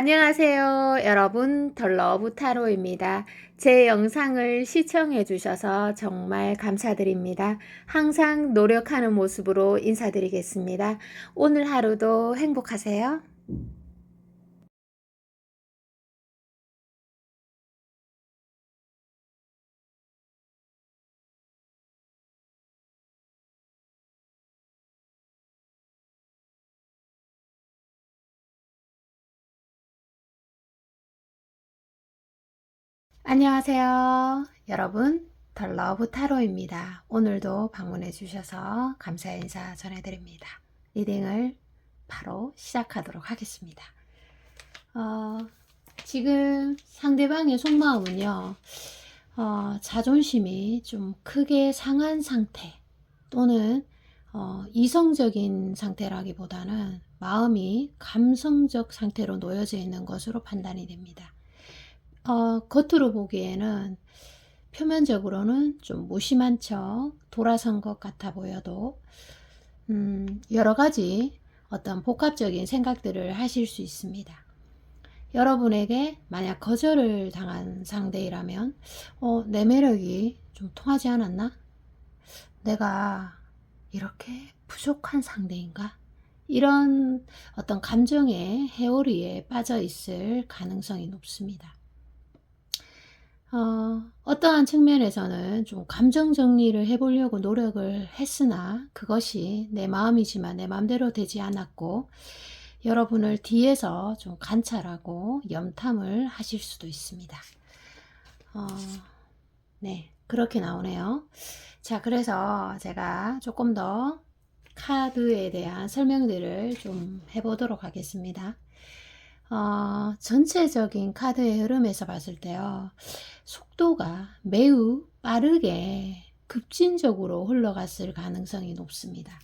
안녕하세요. 여러분, 덜러브 타로입니다. 제 영상을 시청해 주셔서 정말 감사드립니다. 항상 노력하는 모습으로 인사드리겠습니다. 오늘 하루도 행복하세요. 안녕하세요. 여러분, 덜러브 타로입니다. 오늘도 방문해 주셔서 감사의 인사 전해드립니다. 리딩을 바로 시작하도록 하겠습니다. 지금 상대방의 속마음은요, 자존심이 좀 크게 상한 상태 또는 이성적인 상태라기보다는 마음이 감성적 상태로 놓여져 있는 것으로 판단이 됩니다. 겉으로 보기에는 표면적으로는 좀 무심한 척 돌아선 것 같아 보여도 여러 가지 어떤 복합적인 생각들을 하실 수 있습니다. 여러분에게 만약 거절을 당한 상대이라면 내 매력이 좀 통하지 않았나? 내가 이렇게 부족한 상대인가? 이런 어떤 감정의 해오리에 빠져 있을 가능성이 높습니다. 어떠한 측면에서는 좀 감정 정리를 해보려고 노력을 했으나 그것이 내 마음이지만 내 마음대로 되지 않았고 여러분을 뒤에서 좀 관찰하고 염탐을 하실 수도 있습니다. 네, 그렇게 나오네요. 자, 그래서 제가 조금 더 카드에 대한 설명들을 좀 해보도록 하겠습니다. 전체적인 카드의 흐름에서 봤을 때요, 속도가 매우 빠르게 급진적으로 흘러갔을 가능성이 높습니다.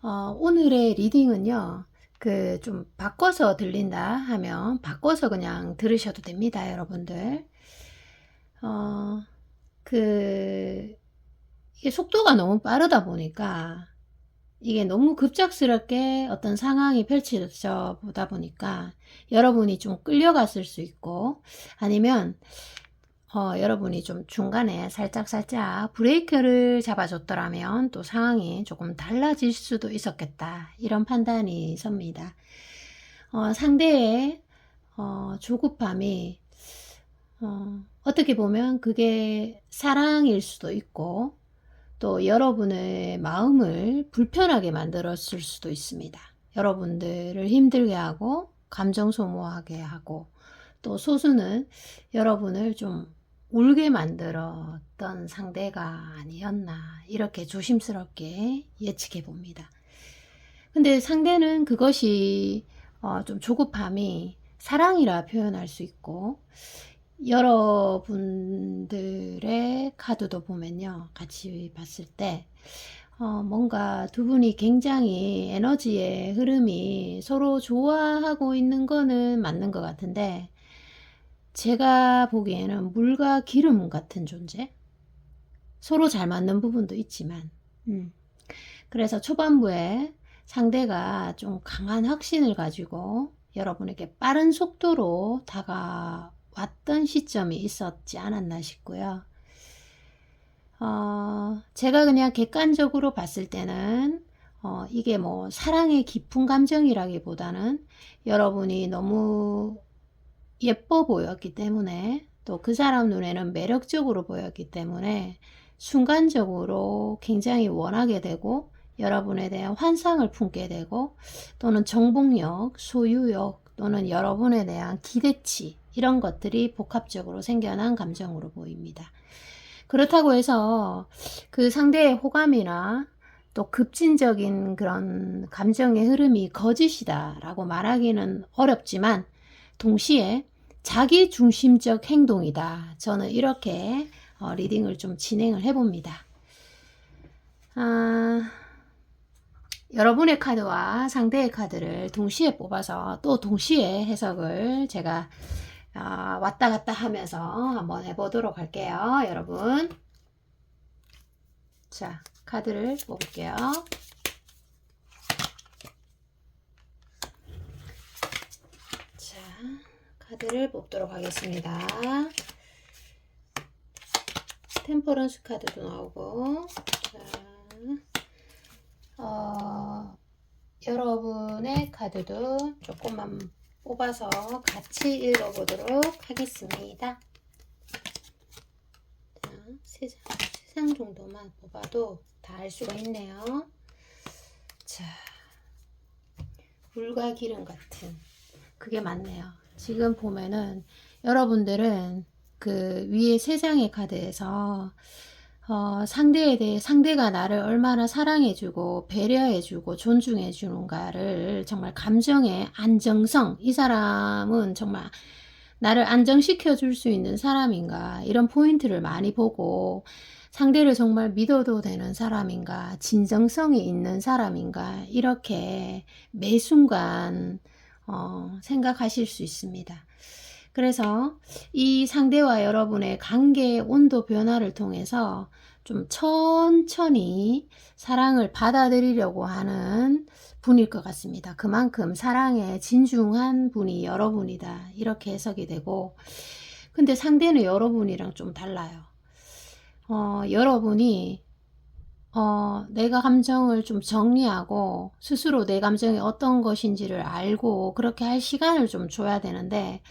오늘의 리딩은요, 좀 바꿔서 들린다 하면 바꿔서 그냥 들으셔도 됩니다, 여러분들. 이게 속도가 너무 빠르다 보니까 이게 너무 급작스럽게 어떤 상황이 펼쳐져 보다 보니까 여러분이 좀 끌려갔을 수 있고 아니면 여러분이 좀 중간에 살짝 브레이크를 잡아줬더라면 또 상황이 조금 달라질 수도 있었겠다 이런 판단이 섭니다. 상대의 조급함이 어떻게 보면 그게 사랑일 수도 있고 또 여러분의 마음을 불편하게 만들었을 수도 있습니다. 여러분들을 힘들게 하고 감정 소모하게 하고 또 소수는 여러분을 좀 울게 만들었던 상대가 아니었나 이렇게 조심스럽게 예측해 봅니다. 근데 상대는 그것이 좀 조급함이 사랑이라 표현할 수 있고 여러분들의 카드도 보면요 같이 봤을 때 뭔가 두 분이 굉장히 에너지의 흐름이 서로 좋아하고 있는 거는 맞는 것 같은데 제가 보기에는 물과 기름 같은 존재 서로 잘 맞는 부분도 있지만 그래서 초반부에 상대가 좀 강한 확신을 가지고 여러분에게 빠른 속도로 다가왔던 시점이 있었지 않았나 싶고요. 제가 그냥 객관적으로 봤을 때는 이게 뭐 사랑의 깊은 감정이라기보다는 여러분이 너무 예뻐 보였기 때문에 또 그 사람 눈에는 매력적으로 보였기 때문에 순간적으로 굉장히 원하게 되고 여러분에 대한 환상을 품게 되고 또는 정복력, 소유욕 또는 여러분에 대한 기대치 이런 것들이 복합적으로 생겨난 감정으로 보입니다. 그렇다고 해서 그 상대의 호감이나 또 급진적인 그런 감정의 흐름이 거짓이다라고 말하기는 어렵지만 동시에 자기 중심적 행동이다. 저는 이렇게 리딩을 좀 진행을 해봅니다. 여러분의 카드와 상대의 카드를 동시에 뽑아서 또 동시에 해석을 제가 왔다 갔다 하면서 한번 해보도록 할게요. 여러분. 자, 카드를 뽑을게요. 자, 카드를 뽑도록 하겠습니다. 템퍼런스 카드도 나오고, 자, 여러분의 카드도 조금만 뽑아서 같이 읽어보도록 하겠습니다. 자, 세 장 정도만 뽑아도 다 알 수가 있네요. 자, 물과 기름 같은, 그게 맞네요. 지금 보면은 여러분들은 그 위에 세 장의 카드에서 상대에 대해 상대가 나를 얼마나 사랑해주고 배려해주고 존중해주는가를 정말 감정의 안정성, 이 사람은 정말 나를 안정시켜 줄 수 있는 사람인가, 이런 포인트를 많이 보고 상대를 정말 믿어도 되는 사람인가, 진정성이 있는 사람인가, 이렇게 매 순간 생각하실 수 있습니다. 그래서 이 상대와 여러분의 관계의 온도 변화를 통해서 좀 천천히 사랑을 받아들이려고 하는 분일 것 같습니다. 그만큼 사랑에 진중한 분이 여러분이다, 이렇게 해석이 되고, 근데 상대는 여러분이랑 좀 달라요. 여러분이 내가 감정을 좀 정리하고 스스로 내 감정이 어떤 것인지를 알고 그렇게 할 시간을 좀 줘야 되는데,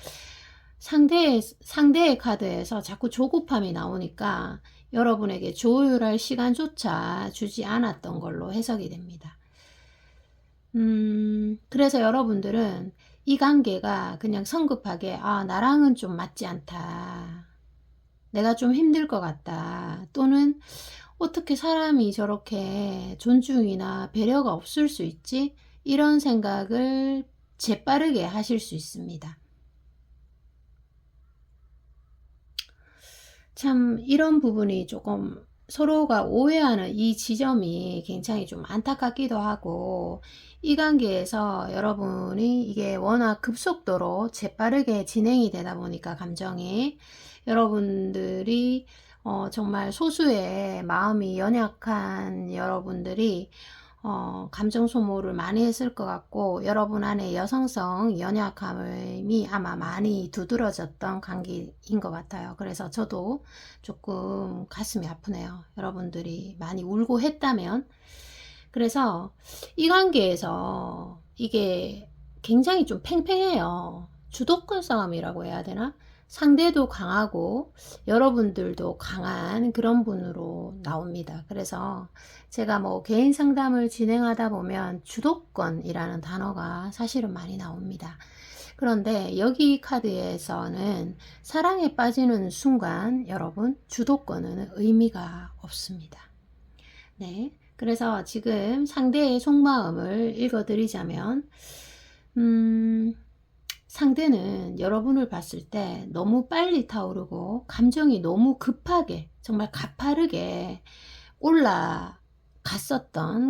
상대의 카드에서 자꾸 조급함이 나오니까 여러분에게 조율할 시간조차 주지 않았던 걸로 해석이 됩니다. 그래서 여러분들은 이 관계가 그냥 성급하게, 나랑은 좀 맞지 않다, 내가 좀 힘들 것 같다, 또는 어떻게 사람이 저렇게 존중이나 배려가 없을 수 있지? 이런 생각을 재빠르게 하실 수 있습니다. 참 이런 부분이 조금 서로가 오해하는 이 지점이 굉장히 좀 안타깝기도 하고, 이 관계에서 여러분이 이게 워낙 급속도로 재빠르게 진행이 되다 보니까 감정이, 여러분들이 정말 소수의 마음이 연약한 여러분들이 감정 소모를 많이 했을 것 같고, 여러분 안에 여성성 연약함이 아마 많이 두드러졌던 관계인 것 같아요. 그래서 저도 조금 가슴이 아프네요. 여러분들이 많이 울고 했다면. 그래서 이 관계에서 이게 굉장히 좀 팽팽해요. 주도권 싸움이라고 해야 되나? 상대도 강하고 여러분들도 강한 그런 분으로 나옵니다. 그래서 제가 뭐 개인 상담을 진행하다 보면 주도권이라는 단어가 사실은 많이 나옵니다. 그런데 여기 카드에서는 사랑에 빠지는 순간 여러분, 주도권은 의미가 없습니다. 네. 그래서 지금 상대의 속마음을 읽어드리자면, 상대는 여러분을 봤을 때 너무 빨리 타오르고 감정이 너무 급하게, 정말 가파르게 올라갔었던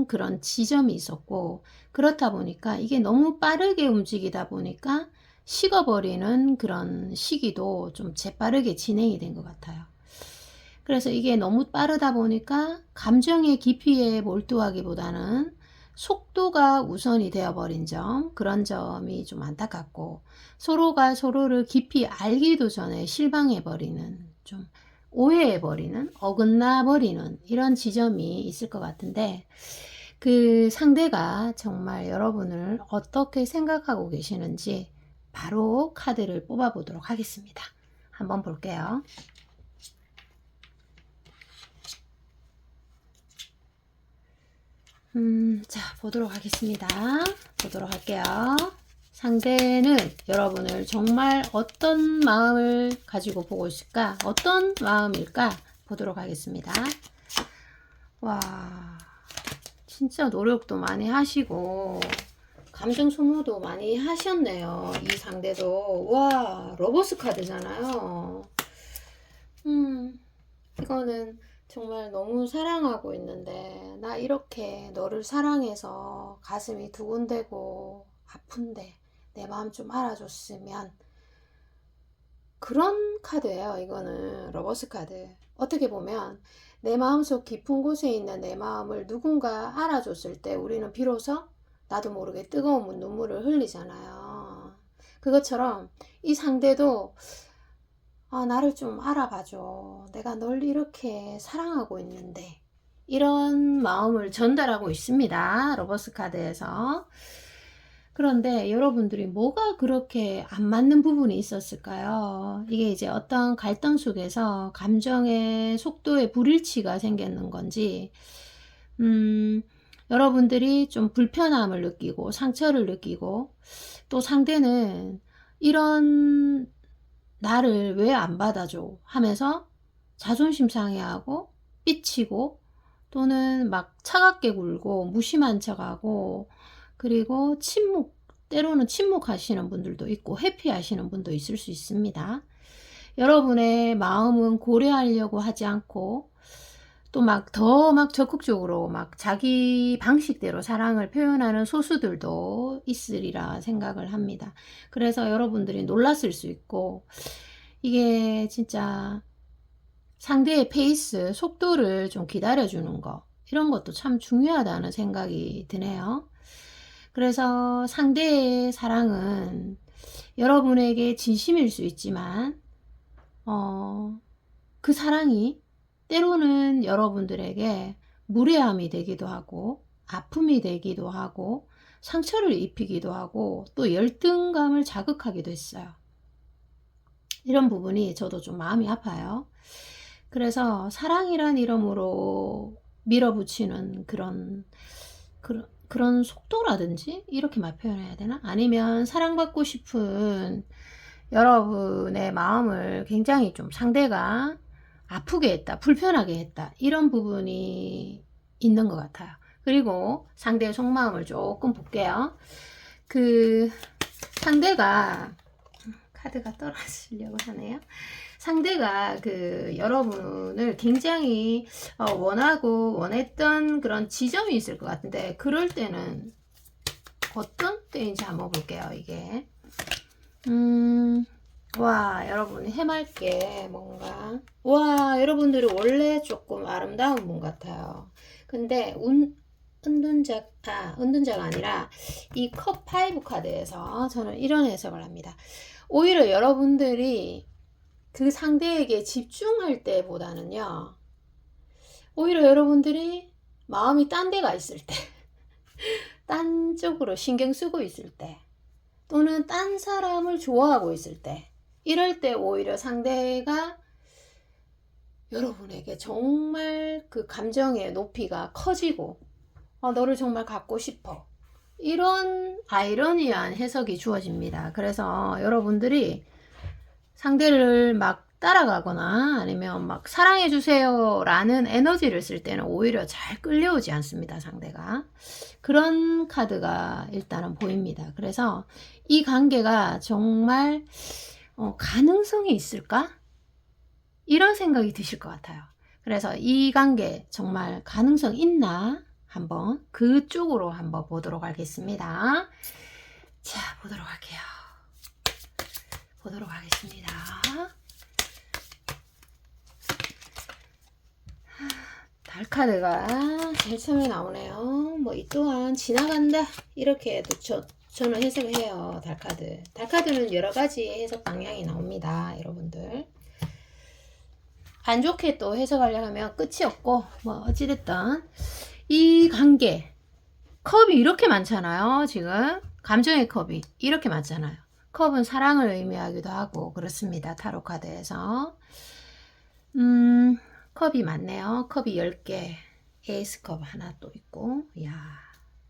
그런 지점이 있었고, 그렇다 보니까 이게 너무 빠르게 움직이다 보니까 식어버리는 그런 시기도 좀 재빠르게 진행이 된 것 같아요. 그래서 이게 너무 빠르다 보니까 감정의 깊이에 몰두하기보다는 속도가 우선이 되어버린 점, 그런 점이 좀 안타깝고, 서로가 서로를 깊이 알기도 전에 실망해버리는, 좀 오해해버리는, 어긋나버리는 이런 지점이 있을 것 같은데, 그 상대가 정말 여러분을 어떻게 생각하고 계시는지 바로 카드를 뽑아보도록 하겠습니다. 한번 볼게요. 자, 보도록 하겠습니다. 보도록 할게요. 상대는 여러분을 정말 어떤 마음을 가지고 보고 있을까? 어떤 마음일까? 보도록 하겠습니다. 와, 진짜 노력도 많이 하시고 감정 소모도 많이 하셨네요. 이 상대도. 와, 로버스 카드잖아요. 이거는 정말 너무 사랑하고 있는데, 나 이렇게 너를 사랑해서 가슴이 두근대고 아픈데 내 마음 좀 알아줬으면, 그런 카드예요. 이거는 로버스 카드. 어떻게 보면 내 마음속 깊은 곳에 있는 내 마음을 누군가 알아줬을 때 우리는 비로소 나도 모르게 뜨거운 눈물을 흘리잖아요. 그것처럼 이 상대도 나를 좀 알아봐줘. 내가 널 이렇게 사랑하고 있는데. 이런 마음을 전달하고 있습니다. 로버스 카드에서. 그런데 여러분들이 뭐가 그렇게 안 맞는 부분이 있었을까요? 이게 이제 어떤 갈등 속에서 감정의 속도에 불일치가 생기는 건지, 여러분들이 좀 불편함을 느끼고 상처를 느끼고, 또 상대는 이런 나를 왜 안 받아줘 하면서 자존심 상해하고 삐치고, 또는 막 차갑게 굴고 무심한 척하고, 그리고 때로는 침묵하시는 분들도 있고 회피하시는 분도 있을 수 있습니다. 여러분의 마음은 고려하려고 하지 않고 또 더 적극적으로 자기 방식대로 사랑을 표현하는 소수들도 있으리라 생각을 합니다. 그래서 여러분들이 놀랐을 수 있고, 이게 진짜 상대의 페이스, 속도를 좀 기다려주는 거, 이런 것도 참 중요하다는 생각이 드네요. 그래서 상대의 사랑은 여러분에게 진심일 수 있지만, 그 사랑이 때로는 여러분들에게 무례함이 되기도 하고, 아픔이 되기도 하고, 상처를 입히기도 하고, 또 열등감을 자극하기도 했어요. 이런 부분이 저도 좀 마음이 아파요. 그래서 사랑이란 이름으로 밀어붙이는 그런 속도라든지 이렇게 표현해야 되나? 아니면 사랑받고 싶은 여러분의 마음을 굉장히 좀 상대가 아프게 했다, 불편하게 했다, 이런 부분이 있는 것 같아요. 그리고 상대의 속마음을 조금 볼게요. 상대가 카드가 떨어지려고 하네요. 상대가 여러분을 굉장히 원했던 그런 지점이 있을 것 같은데, 그럴 때는 어떤 때인지 한번 볼게요. 이게 와, 여러분 해맑게 뭔가, 와, 여러분들이 원래 조금 아름다운 분 같아요. 근데 은둔자가 아니라 이 컵 5 카드에서 저는 이런 해석을 합니다. 오히려 여러분들이 그 상대에게 집중할 때보다는요, 오히려 여러분들이 마음이 딴 데가 있을 때, 딴 쪽으로 신경 쓰고 있을 때, 또는 딴 사람을 좋아하고 있을 때, 이럴 때 오히려 상대가 여러분에게 정말 그 감정의 높이가 커지고, 너를 정말 갖고 싶어, 이런 아이러니한 해석이 주어집니다. 그래서 여러분들이 상대를 따라가거나 아니면 사랑해주세요 라는 에너지를 쓸 때는 오히려 잘 끌려오지 않습니다. 상대가. 그런 카드가 일단은 보입니다. 그래서 이 관계가 정말 가능성이 있을까? 이런 생각이 드실 것 같아요. 그래서 이 관계 정말 가능성 있나? 한번 그쪽으로 한번 보도록 하겠습니다. 자, 보도록 하겠습니다. 달카드가 제일 처음에 나오네요. 이 또한 지나간다, 이렇게도 저는 해석을 해요. 달카드는 여러 가지 해석 방향이 나옵니다. 여러분들 안 좋게 또 해석하려고 하면 끝이 없고, 어찌됐든 이 관계, 컵이 이렇게 많잖아요. 지금 감정의 컵이 이렇게 많잖아요. 컵은 사랑을 의미하기도 하고 그렇습니다. 타로 카드에서 컵이 많네요. 컵이 10개, 에이스컵 하나 또 있고, 이야,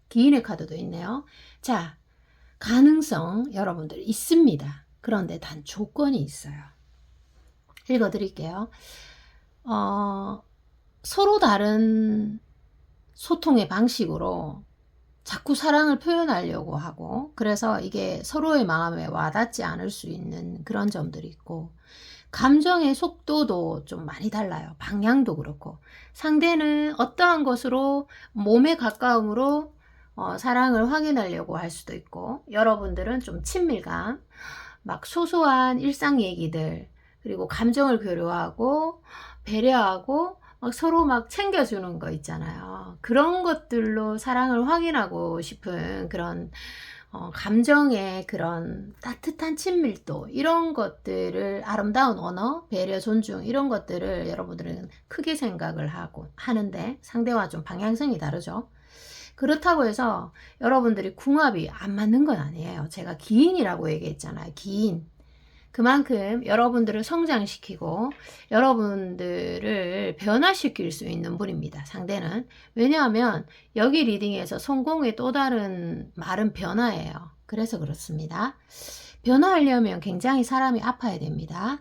기인의 카드도 있네요. 자, 가능성 여러분들 있습니다. 그런데 단 조건이 있어요. 읽어드릴게요. 서로 다른 소통의 방식으로 자꾸 사랑을 표현하려고 하고, 그래서 이게 서로의 마음에 와닿지 않을 수 있는 그런 점들이 있고, 감정의 속도도 좀 많이 달라요. 방향도 그렇고, 상대는 어떠한 것으로 몸에 가까움으로 사랑을 확인하려고 할 수도 있고, 여러분들은 좀 친밀감, 소소한 일상 얘기들, 그리고 감정을 교류하고 배려하고 서로 챙겨주는 거 있잖아요. 그런 것들로 사랑을 확인하고 싶은 그런 감정의 그런 따뜻한 친밀도, 이런 것들을, 아름다운 언어, 배려, 존중, 이런 것들을 여러분들은 크게 생각을 하는데 상대와 좀 방향성이 다르죠. 그렇다고 해서 여러분들이 궁합이 안 맞는 건 아니에요. 제가 기인이라고 얘기했잖아요. 기인. 그만큼 여러분들을 성장시키고 여러분들을 변화시킬 수 있는 분입니다. 상대는. 왜냐하면 여기 리딩에서 성공의 또 다른 말은 변화예요. 그래서 그렇습니다. 변화하려면 굉장히 사람이 아파야 됩니다.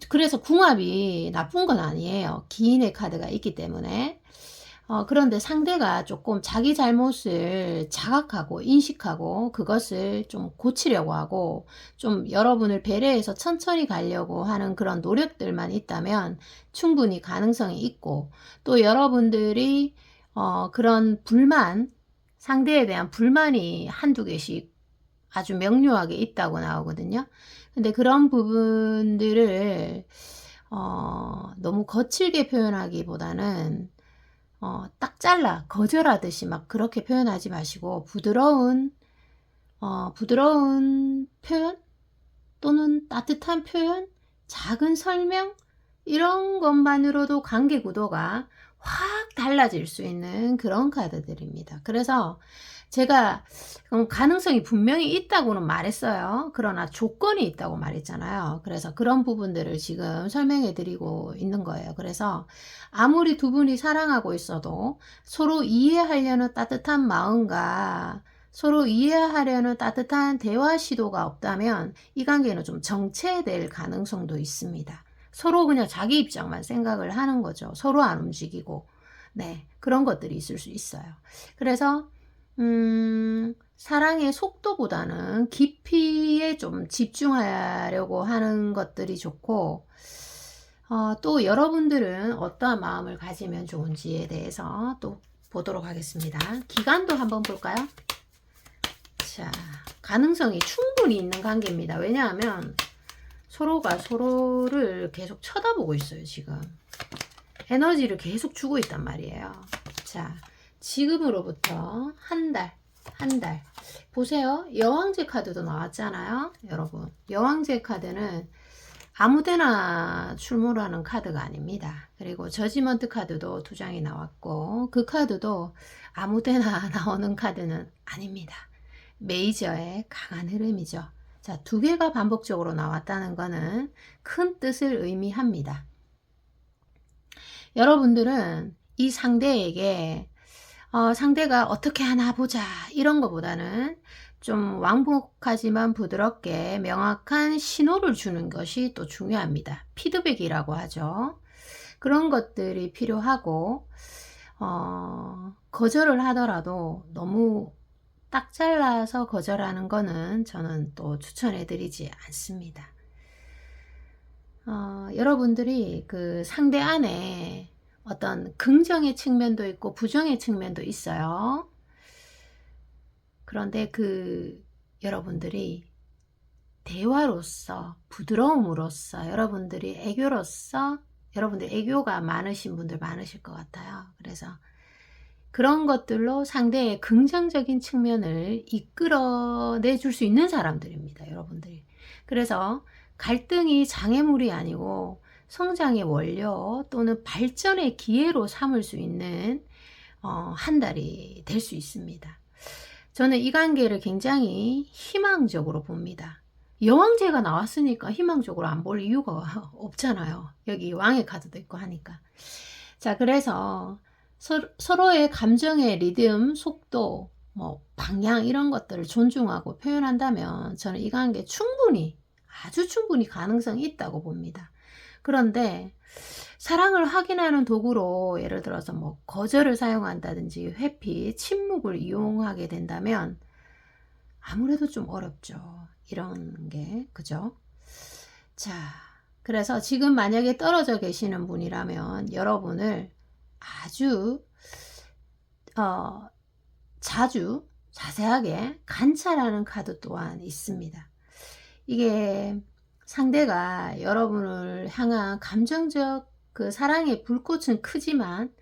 그래서 궁합이 나쁜 건 아니에요. 기인의 카드가 있기 때문에. 그런데 상대가 조금 자기 잘못을 자각하고 인식하고 그것을 좀 고치려고 하고 좀 여러분을 배려해서 천천히 가려고 하는 그런 노력들만 있다면 충분히 가능성이 있고, 또 여러분들이 그런 불만, 상대에 대한 불만이 한두 개씩 아주 명료하게 있다고 나오거든요. 근데 그런 부분들을 너무 거칠게 표현하기보다는 딱 잘라 거절하듯이 막 그렇게 표현하지 마시고 부드러운 표현 또는 따뜻한 표현, 작은 설명, 이런 것만으로도 관계 구도가 확 달라질 수 있는 그런 카드들입니다. 그래서 제가 가능성이 분명히 있다고는 말했어요. 그러나 조건이 있다고 말했잖아요. 그래서 그런 부분들을 지금 설명해 드리고 있는 거예요. 그래서 아무리 두 분이 사랑하고 있어도 서로 이해하려는 따뜻한 마음과 서로 이해하려는 따뜻한 대화 시도가 없다면 이 관계는 좀 정체될 가능성도 있습니다. 서로 그냥 자기 입장만 생각을 하는 거죠. 서로 안 움직이고. 네, 그런 것들이 있을 수 있어요. 그래서 사랑의 속도보다는 깊이에 좀 집중하려고 하는 것들이 좋고, 또 여러분들은 어떠한 마음을 가지면 좋은지에 대해서 또 보도록 하겠습니다. 기간도 한번 볼까요? 자, 가능성이 충분히 있는 관계입니다. 왜냐하면 서로가 서로를 계속 쳐다보고 있어요. 지금 에너지를 계속 주고 있단 말이에요. 자, 지금으로부터 한 달 보세요. 여왕제 카드도 나왔잖아요. 여러분, 여왕제 카드는 아무데나 출몰하는 카드가 아닙니다. 그리고 저지먼트 카드도 두 장이 나왔고, 그 카드도 아무데나 나오는 카드는 아닙니다. 메이저의 강한 흐름이죠. 자, 두 개가 반복적으로 나왔다는 것은 큰 뜻을 의미합니다. 여러분들은 이 상대에게 상대가 어떻게 하나 보자 이런 것보다는 좀 완곡하지만 부드럽게 명확한 신호를 주는 것이 또 중요합니다. 피드백이라고 하죠. 그런 것들이 필요하고, 거절을 하더라도 너무 딱 잘라서 거절하는 거는 저는 또 추천해 드리지 않습니다. 여러분들이 그 상대 안에 어떤 긍정의 측면도 있고 부정의 측면도 있어요. 그런데 여러분들이 대화로서, 부드러움으로써, 여러분들이 애교로서, 여러분들 애교가 많으신 분들 많으실 것 같아요. 그래서 그런 것들로 상대의 긍정적인 측면을 이끌어내 줄 수 있는 사람들입니다. 여러분들이. 그래서 갈등이 장애물이 아니고 성장의 원료 또는 발전의 기회로 삼을 수 있는 한 달이 될 수 있습니다. 저는 이 관계를 굉장히 희망적으로 봅니다. 여왕제가 나왔으니까 희망적으로 안 볼 이유가 없잖아요. 여기 왕의 카드도 있고 하니까. 자, 그래서 서로의 감정의 리듬, 속도, 방향 이런 것들을 존중하고 표현한다면 저는 이 관계 아주 충분히 가능성이 있다고 봅니다. 그런데 사랑을 확인하는 도구로 예를 들어서 거절을 사용한다든지 회피, 침묵을 이용하게 된다면 아무래도 좀 어렵죠. 이런 게, 그죠? 자, 그래서 지금 만약에 떨어져 계시는 분이라면 여러분을 아주 자주 자세하게 관찰하는 카드 또한 있습니다. 이게 상대가 여러분을 향한 감정적 그 사랑의 불꽃은 크지만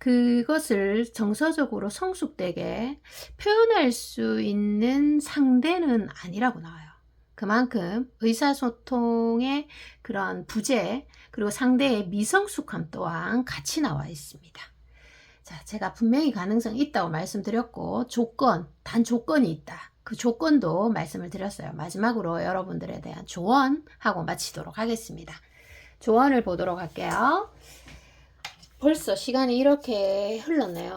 그것을 정서적으로 성숙되게 표현할 수 있는 상대는 아니라고 나와요. 그만큼 의사소통의 그런 부재, 그리고 상대의 미성숙함 또한 같이 나와 있습니다. 자, 제가 분명히 가능성이 있다고 말씀드렸고, 단 조건이 있다. 그 조건도 말씀을 드렸어요. 마지막으로 여러분들에 대한 조언하고 마치도록 하겠습니다. 조언을 보도록 할게요. 벌써 시간이 이렇게 흘렀네요.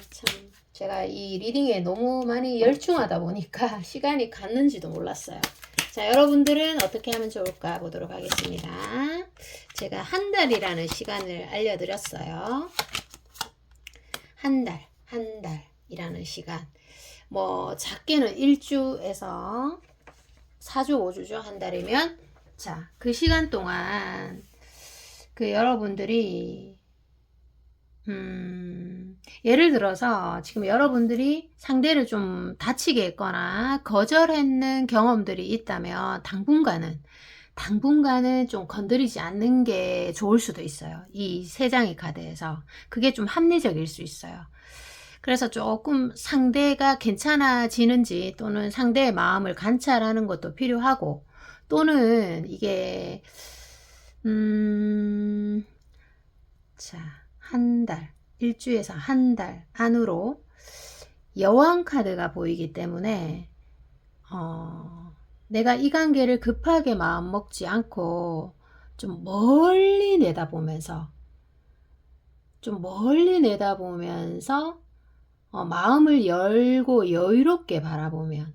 참, 제가 이 리딩에 너무 많이 열중하다 보니까 시간이 갔는지도 몰랐어요. 자, 여러분들은 어떻게 하면 좋을까 보도록 하겠습니다. 제가 한 달이라는 시간을 알려드렸어요. 한 달이라는 시간. 뭐 작게는 1주에서 4주, 5주죠. 한 달이면. 자, 그 시간 동안 그 여러분들이 예를 들어서 지금 여러분들이 상대를 좀 다치게 했거나 거절했는 경험들이 있다면 당분간은 좀 건드리지 않는 게 좋을 수도 있어요. 이 세 장의 카드에서. 그게 좀 합리적일 수 있어요. 그래서 조금 상대가 괜찮아지는지 또는 상대의 마음을 관찰하는 것도 필요하고, 또는 이게 자, 한 달, 1주에서 한 달 안으로 여왕 카드가 보이기 때문에 내가 이 관계를 급하게 마음 먹지 않고 좀 멀리 내다보면서 마음을 열고 여유롭게 바라보면,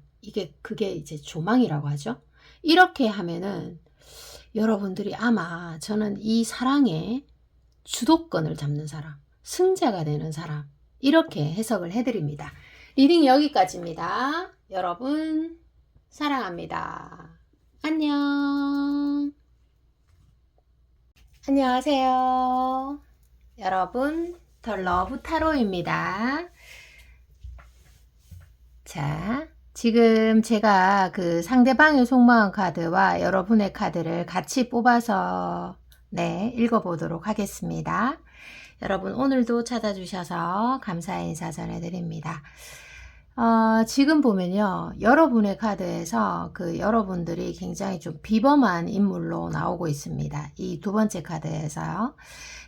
그게 이제 조망이라고 하죠. 이렇게 하면은 여러분들이 아마, 저는 이 사랑의 주도권을 잡는 사람, 승자가 되는 사람, 이렇게 해석을 해드립니다. 리딩 여기까지입니다. 여러분 사랑합니다. 안녕. 안녕하세요. 여러분, 더 러브 타로입니다. 자, 지금 제가 그 상대방의 속마음 카드와 여러분의 카드를 같이 뽑아서 읽어보도록 하겠습니다. 여러분, 오늘도 찾아주셔서 감사의 인사 전해드립니다. 지금 보면요, 여러분의 카드에서 그 여러분들이 굉장히 좀 비범한 인물로 나오고 있습니다. 이 두 번째 카드에서요.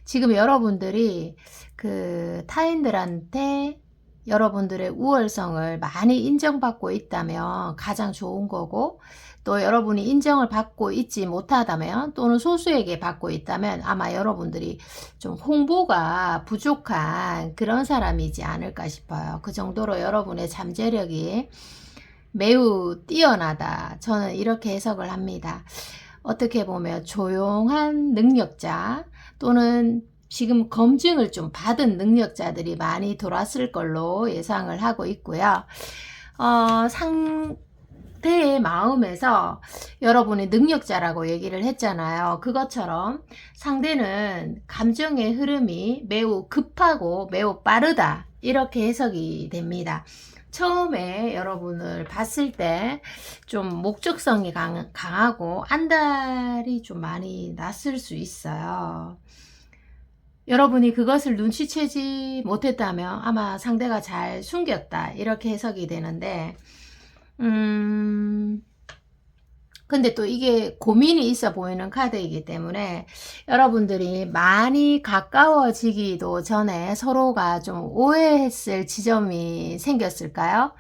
지금 여러분들이 그 타인들한테 여러분들의 우월성을 많이 인정받고 있다면 가장 좋은 거고, 또 여러분이 인정을 받고 있지 못하다면, 또는 소수에게 받고 있다면 아마 여러분들이 좀 홍보가 부족한 그런 사람이지 않을까 싶어요. 그 정도로 여러분의 잠재력이 매우 뛰어나다, 저는 이렇게 해석을 합니다. 어떻게 보면 조용한 능력자, 또는 지금 검증을 좀 받은 능력자들이 많이 돌았을 걸로 예상을 하고 있고요. 상대의 마음에서 여러분이 능력자라고 얘기를 했잖아요. 그것처럼 상대는 감정의 흐름이 매우 급하고 매우 빠르다, 이렇게 해석이 됩니다. 처음에 여러분을 봤을 때 좀 목적성이 강하고 안달이 좀 많이 났을 수 있어요. 여러분이 그것을 눈치채지 못했다면 아마 상대가 잘 숨겼다, 이렇게 해석이 되는데, 근데 또 이게 고민이 있어 보이는 카드이기 때문에 여러분들이 많이 가까워지기도 전에 서로가 좀 오해했을 지점이 생겼을까요?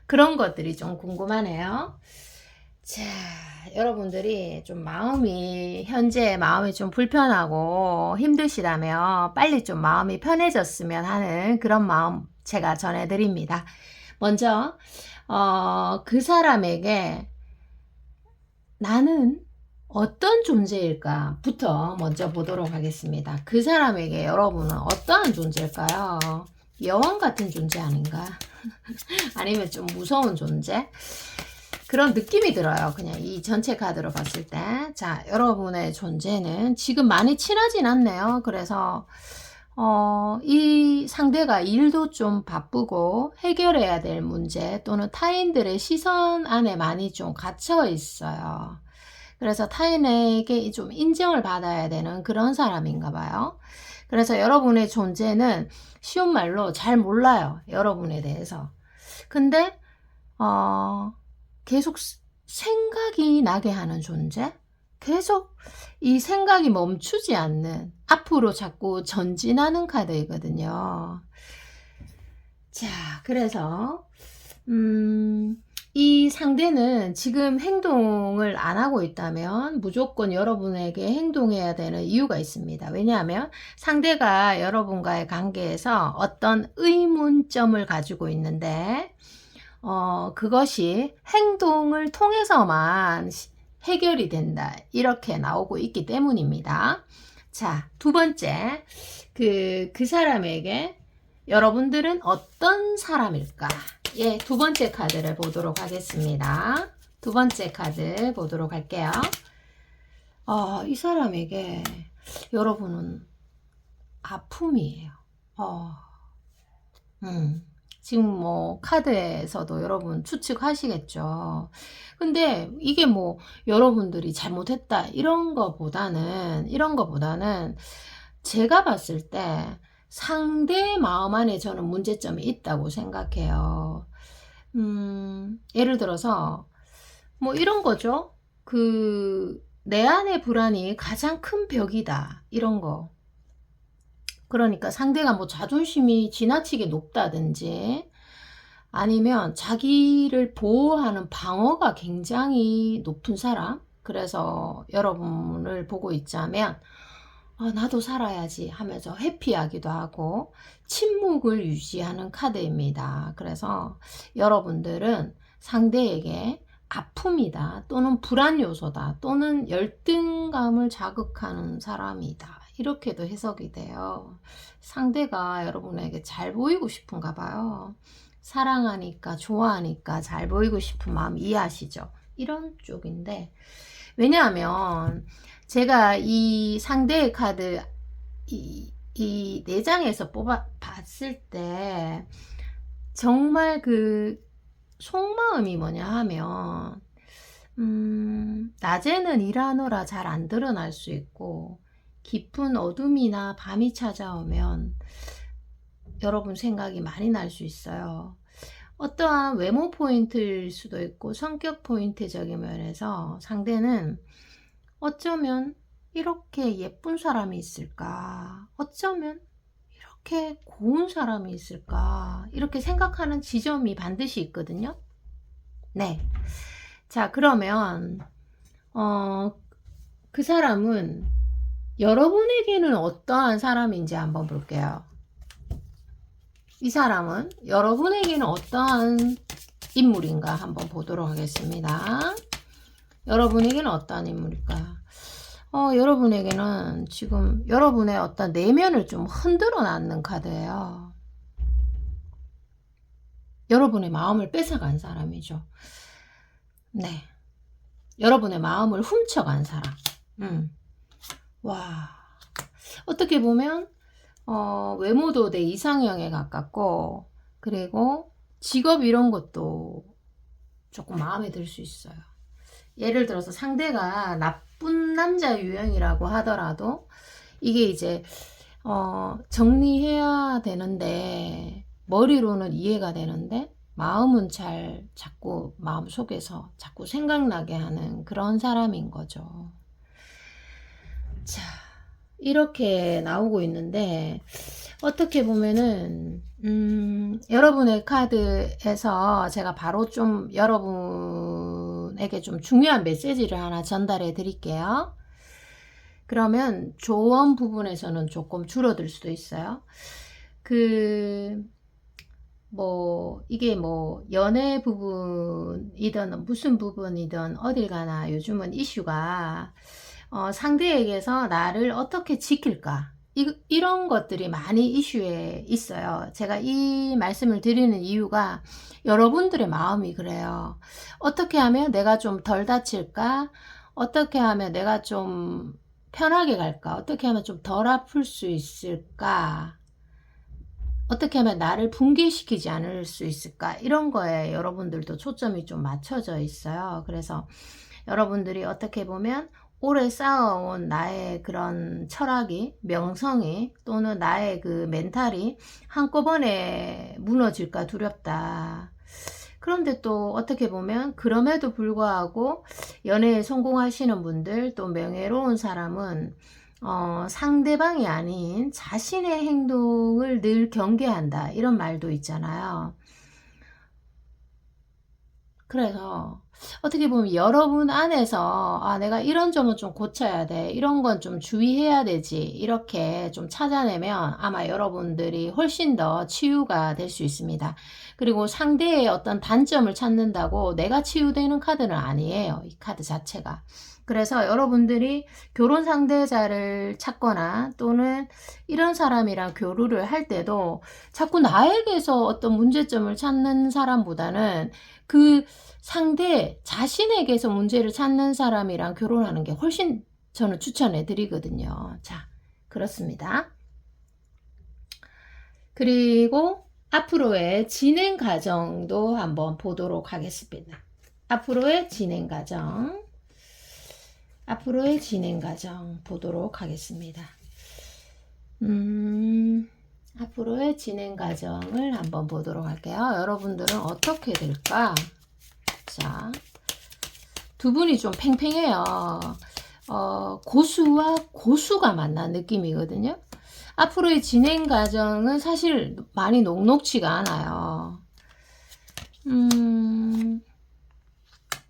그런 것들이 좀 궁금하네요. 자, 여러분들이 좀 현재 마음이 좀 불편하고 힘드시다면 빨리 좀 마음이 편해졌으면 하는 그런 마음 제가 전해드립니다. 먼저 그 사람에게 나는 어떤 존재일까 부터 먼저 보도록 하겠습니다. 그 사람에게 여러분은 어떠한 존재일까요? 여왕 같은 존재 아닌가? 아니면 좀 무서운 존재? 그런 느낌이 들어요. 그냥 이 전체 카드로 봤을 때. 자, 여러분의 존재는 지금 많이 친하진 않네요. 그래서 이 상대가 일도 좀 바쁘고 해결해야 될 문제, 또는 타인들의 시선 안에 많이 좀 갇혀 있어요. 그래서 타인에게 좀 인정을 받아야 되는 그런 사람인가 봐요. 그래서 여러분의 존재는 쉬운 말로 잘 몰라요. 여러분에 대해서. 근데 계속 생각이 나게 하는 존재? 계속 이 생각이 멈추지 않는, 앞으로 자꾸 전진하는 카드이거든요. 자, 그래서 이 상대는 지금 행동을 안 하고 있다면 무조건 여러분에게 행동해야 되는 이유가 있습니다. 왜냐하면 상대가 여러분과의 관계에서 어떤 의문점을 가지고 있는데 그것이 행동을 통해서만 해결이 된다. 이렇게 나오고 있기 때문입니다. 자, 두 번째, 그 사람에게 여러분들은 어떤 사람일까? 예, 두 번째 카드를 보도록 하겠습니다. 두 번째 카드 보도록 할게요. 이 사람에게 여러분은 아픔이에요. 지금 뭐 카드에서도 여러분 추측하시겠죠. 근데 이게 뭐 여러분들이 잘못했다 이런 거보다는 제가 봤을 때 상대의 마음 안에 저는 문제점이 있다고 생각해요. 예를 들어서 뭐 이런 거죠. 내 안의 불안이 가장 큰 벽이다. 이런 거. 그러니까 상대가 뭐 자존심이 지나치게 높다든지 아니면 자기를 보호하는 방어가 굉장히 높은 사람. 그래서 여러분을 보고 있자면 나도 살아야지 하면서 회피하기도 하고 침묵을 유지하는 카드입니다. 그래서 여러분들은 상대에게 아픔이다 또는 불안 요소다 또는 열등감을 자극하는 사람이다. 이렇게도 해석이 돼요. 상대가 여러분에게 잘 보이고 싶은가 봐요. 사랑하니까 좋아하니까 잘 보이고 싶은 마음 이해하시죠? 이런 쪽인데 왜냐하면 제가 이 상대의 카드 이 4장에서 봤을 때 정말 그 속마음이 뭐냐 하면 낮에는 일하느라 잘 안 드러날 수 있고 깊은 어둠이나 밤이 찾아오면 여러분 생각이 많이 날 수 있어요. 어떠한 외모 포인트일 수도 있고 성격 포인트적인 면에서 상대는 어쩌면 이렇게 예쁜 사람이 있을까? 어쩌면 이렇게 고운 사람이 있을까? 이렇게 생각하는 지점이 반드시 있거든요. 네. 자, 그러면 그 사람은 여러분에게는 어떠한 사람인지 한번 볼게요. 이 사람은 여러분에게는 어떠한 인물인가 한번 보도록 하겠습니다. 여러분에게는 어떠한 인물일까? 여러분에게는 지금 여러분의 어떤 내면을 좀 흔들어 놨는 카드예요. 여러분의 마음을 뺏어간 사람이죠. 네. 여러분의 마음을 훔쳐간 사람. 와. 어떻게 보면 외모도 내 이상형에 가깝고 그리고 직업 이런 것도 조금 마음에 들 수 있어요. 예를 들어서 상대가 나쁜 남자 유형이라고 하더라도 이게 이제 정리해야 되는데 머리로는 이해가 되는데 마음은 자꾸 마음속에서 자꾸 생각나게 하는 그런 사람인 거죠. 자, 이렇게 나오고 있는데 어떻게 보면은 여러분의 카드에서 제가 바로 좀 여러분에게 좀 중요한 메시지를 하나 전달해 드릴게요. 그러면 조언 부분에서는 조금 줄어들 수도 있어요. 이게 뭐 연애 부분이든 무슨 부분이든 어딜 가나 요즘은 이슈가 상대에게서 나를 어떻게 지킬까 이런 것들이 많이 이슈에 있어요. 제가 이 말씀을 드리는 이유가 여러분들의 마음이 그래요. 어떻게 하면 내가 좀 덜 다칠까? 어떻게 하면 내가 좀 편하게 갈까? 어떻게 하면 좀 덜 아플 수 있을까? 어떻게 하면 나를 붕괴시키지 않을 수 있을까? 이런 거에 여러분들도 초점이 좀 맞춰져 있어요. 그래서 여러분들이 어떻게 보면 오래 쌓아온 나의 그런 철학이, 명성이, 또는 나의 그 멘탈이 한꺼번에 무너질까 두렵다. 그런데 또 어떻게 보면 그럼에도 불구하고 연애에 성공하시는 분들, 또 명예로운 사람은 상대방이 아닌 자신의 행동을 늘 경계한다, 이런 말도 있잖아요. 그래서 어떻게 보면 여러분 안에서 내가 이런 점은 좀 고쳐야 돼, 이런 건 좀 주의해야 되지, 이렇게 좀 찾아내면 아마 여러분들이 훨씬 더 치유가 될 수 있습니다. 그리고 상대의 어떤 단점을 찾는다고 내가 치유되는 카드는 아니에요, 이 카드 자체가. 그래서 여러분들이 결혼 상대자를 찾거나 또는 이런 사람이랑 교류를 할 때도 자꾸 나에게서 어떤 문제점을 찾는 사람보다는 그 상대 자신에게서 문제를 찾는 사람이랑 결혼하는 게 훨씬 저는 추천해 드리거든요. 자, 그렇습니다. 그리고 앞으로의 진행 과정도 한번 보도록 하겠습니다. 앞으로의 진행 과정 보도록 하겠습니다. 앞으로의 진행 과정을 한번 보도록 할게요. 여러분들은 어떻게 될까? 자, 두 분이 좀 팽팽해요. 고수와 고수가 만난 느낌이거든요. 앞으로의 진행 과정은 사실 많이 녹록치가 않아요.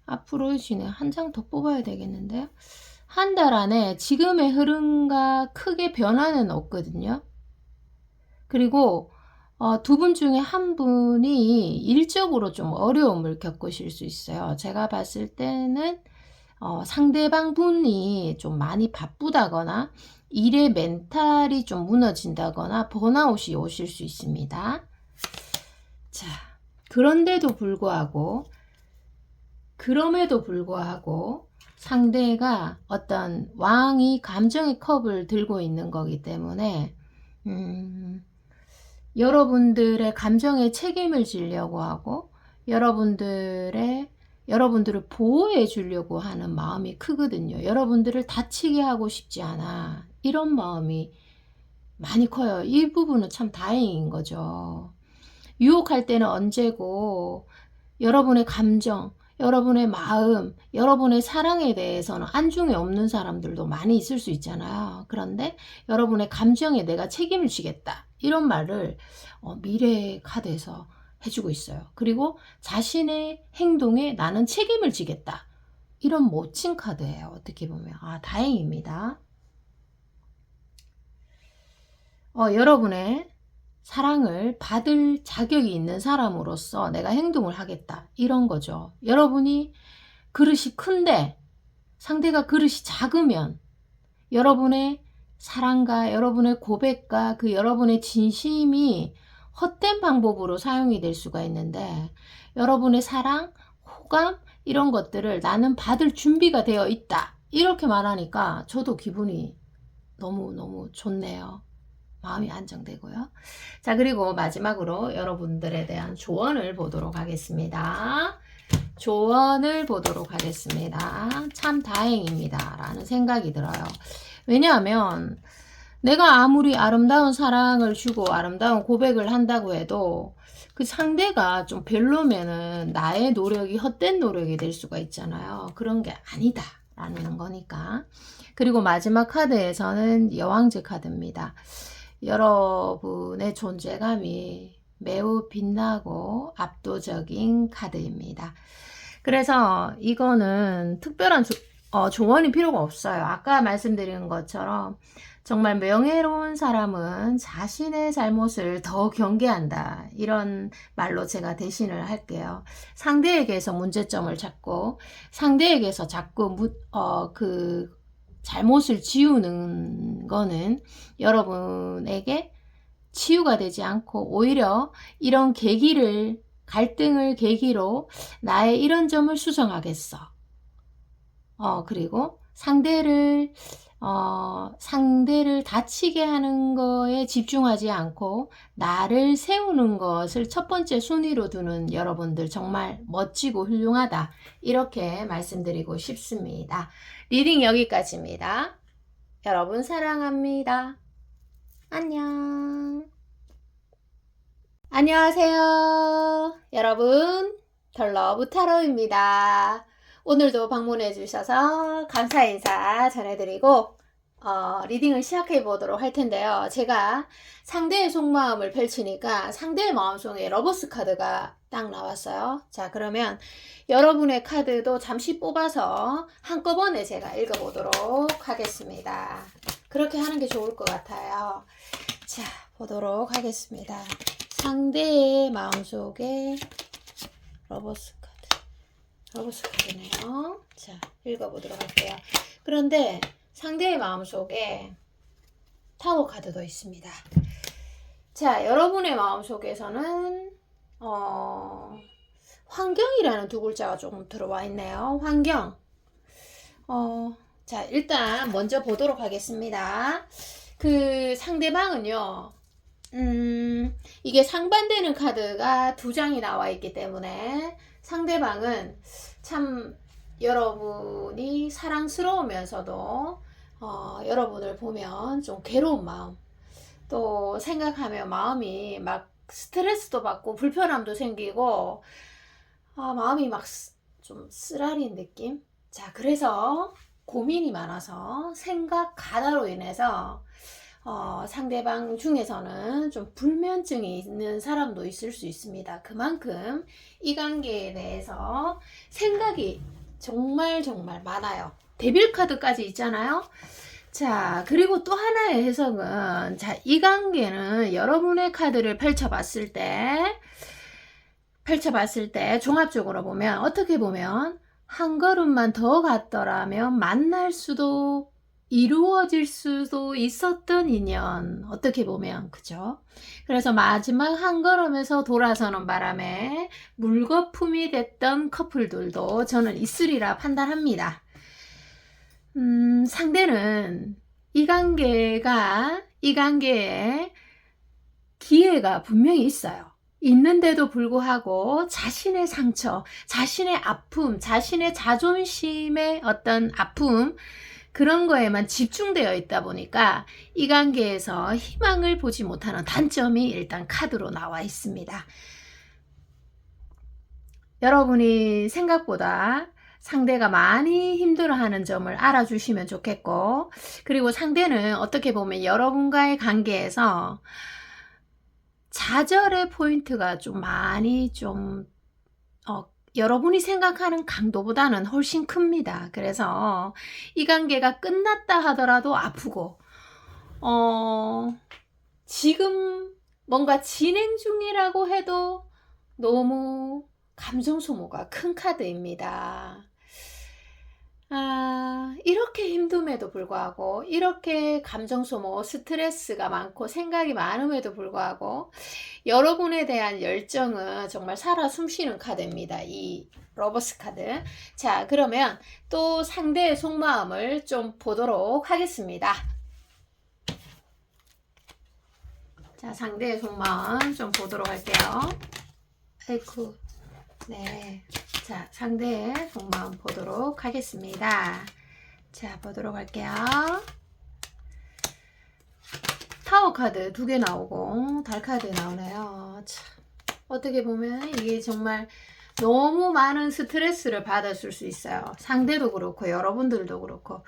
앞으로의 진행 한 장 더 뽑아야 되겠는데요. 한 달 안에 지금의 흐름과 크게 변화는 없거든요. 그리고 두 분 중에 한 분이 일적으로 좀 어려움을 겪으실 수 있어요. 제가 봤을 때는 상대방 분이 좀 많이 바쁘다거나 일의 멘탈이 좀 무너진다거나 번아웃이 오실 수 있습니다. 자, 그럼에도 불구하고 상대가 어떤 왕이 감정의 컵을 들고 있는 거기 때문에 여러분들의 감정에 책임을 지려고 하고 여러분들을 보호해 주려고 하는 마음이 크거든요. 여러분들을 다치게 하고 싶지 않아, 이런 마음이 많이 커요. 이 부분은 참 다행인 거죠. 유혹할 때는 언제고 여러분의 감정, 여러분의 마음, 여러분의 사랑에 대해서는 안중에 없는 사람들도 많이 있을 수 있잖아요. 그런데 여러분의 감정에 내가 책임을 지겠다, 이런 말을 미래의 카드에서 해주고 있어요. 그리고 자신의 행동에 나는 책임을 지겠다, 이런 멋진 카드예요. 어떻게 보면 다행입니다. 여러분의 사랑을 받을 자격이 있는 사람으로서 내가 행동을 하겠다, 이런 거죠. 여러분이 그릇이 큰데 상대가 그릇이 작으면 여러분의 사랑과 여러분의 고백과 그 여러분의 진심이 헛된 방법으로 사용이 될 수가 있는데, 여러분의 사랑, 호감, 이런 것들을 나는 받을 준비가 되어 있다, 이렇게 말하니까 저도 기분이 너무너무 좋네요. 마음이 안정되고요. 자, 그리고 마지막으로 여러분들에 대한 조언을 보도록 하겠습니다. 참 다행입니다 라는 생각이 들어요. 왜냐하면 내가 아무리 아름다운 사랑을 주고 아름다운 고백을 한다고 해도 그 상대가 좀 별로면은 나의 노력이 헛된 노력이 될 수가 있잖아요. 그런 게 아니다 라는 거니까. 그리고 마지막 카드에서는 여왕제 카드입니다. 여러분의 존재감이 매우 빛나고 압도적인 카드입니다. 그래서 이거는 특별한 조언이 필요가 없어요. 아까 말씀드린 것처럼 정말 명예로운 사람은 자신의 잘못을 더 경계한다, 이런 말로 제가 대신을 할게요. 상대에게서 문제점을 찾고 상대에게서 자꾸 그 잘못을 지우는 거는 여러분에게 치유가 되지 않고 오히려 이런 갈등을 계기로 나의 이런 점을 수정하겠어. 그리고 상대를 다치게 하는 거에 집중하지 않고 나를 세우는 것을 첫 번째 순위로 두는 여러분들 정말 멋지고 훌륭하다. 이렇게 말씀드리고 싶습니다. 리딩 여기까지입니다. 여러분 사랑합니다. 안녕. 안녕하세요. 여러분, 덜러브 타로입니다. 오늘도 방문해 주셔서 감사 인사 전해드리고 리딩을 시작해 보도록 할 텐데요. 제가 상대의 속마음을 펼치니까 상대의 마음속에 러버스 카드가 딱 나왔어요. 자, 그러면 여러분의 카드도 잠시 뽑아서 한꺼번에 제가 읽어보도록 하겠습니다. 그렇게 하는 게 좋을 것 같아요. 자, 보도록 하겠습니다. 상대의 마음속에 러버스 카드네요. 자, 읽어보도록 할게요. 그런데 상대의 마음속에 타워 카드도 있습니다. 자, 여러분의 마음속에서는 환경이라는 두 글자가 조금 들어와 있네요. 환경. 자, 일단 먼저 보도록 하겠습니다. 그 상대방은요. 이게 상반되는 카드가 두 장이 나와 있기 때문에 상대방은 참 여러분이 사랑스러우면서도 여러분을 보면 좀 괴로운 마음, 또 생각하면 마음이 막 스트레스도 받고 불편함도 생기고 마음이 막 좀 쓰라린 느낌? 자, 그래서 고민이 많아서 생각 가다로 인해서 상대방 중에서는 좀 불면증이 있는 사람도 있을 수 있습니다. 그만큼 이 관계에 대해서 생각이 정말 많아요. 데빌 카드까지 있잖아요. 자, 그리고 또 하나의 해석은, 자, 이 관계는 여러분의 카드를 펼쳐봤을 때 종합적으로 보면, 어떻게 보면 한 걸음만 더 갔더라면 만날 수도 이루어질 수도 있었던 인연, 어떻게 보면, 그죠? 그래서 마지막 한 걸음에서 돌아서는 바람에 물거품이 됐던 커플들도 저는 있으리라 판단합니다. 상대는 이 관계에 기회가 분명히 있어요. 있는데도 불구하고 자신의 상처, 자신의 아픔, 자신의 자존심의 어떤 아픔, 그런 거에만 집중되어 있다 보니까 이 관계에서 희망을 보지 못하는 단점이 일단 카드로 나와 있습니다. 여러분이 생각보다 상대가 많이 힘들어하는 점을 알아주시면 좋겠고, 그리고 상대는 어떻게 보면 여러분과의 관계에서 좌절의 포인트가 좀 많이 여러분이 생각하는 강도보다는 훨씬 큽니다. 그래서 이 관계가 끝났다 하더라도 아프고, 지금 뭔가 진행 중이라고 해도 너무 감정 소모가 큰 카드입니다. 이렇게 힘듦에도 불구하고, 이렇게 감정 소모, 스트레스가 많고 생각이 많음에도 불구하고 여러분에 대한 열정은 정말 살아 숨쉬는 카드입니다. 이 러버스 카드. 자, 그러면 또 상대의 속마음을 좀 보도록 하겠습니다. 자, 상대의 속마음 좀 보도록 할게요. 아이쿠. 네. 자, 상대의 속마음 보도록 하겠습니다. 자, 보도록 할게요. 타워 카드 2개 나오고 달 카드 나오네요. 참, 어떻게 보면 이게 정말 너무 많은 스트레스를 받았을 수 있어요. 상대도 그렇고 여러분들도 그렇고.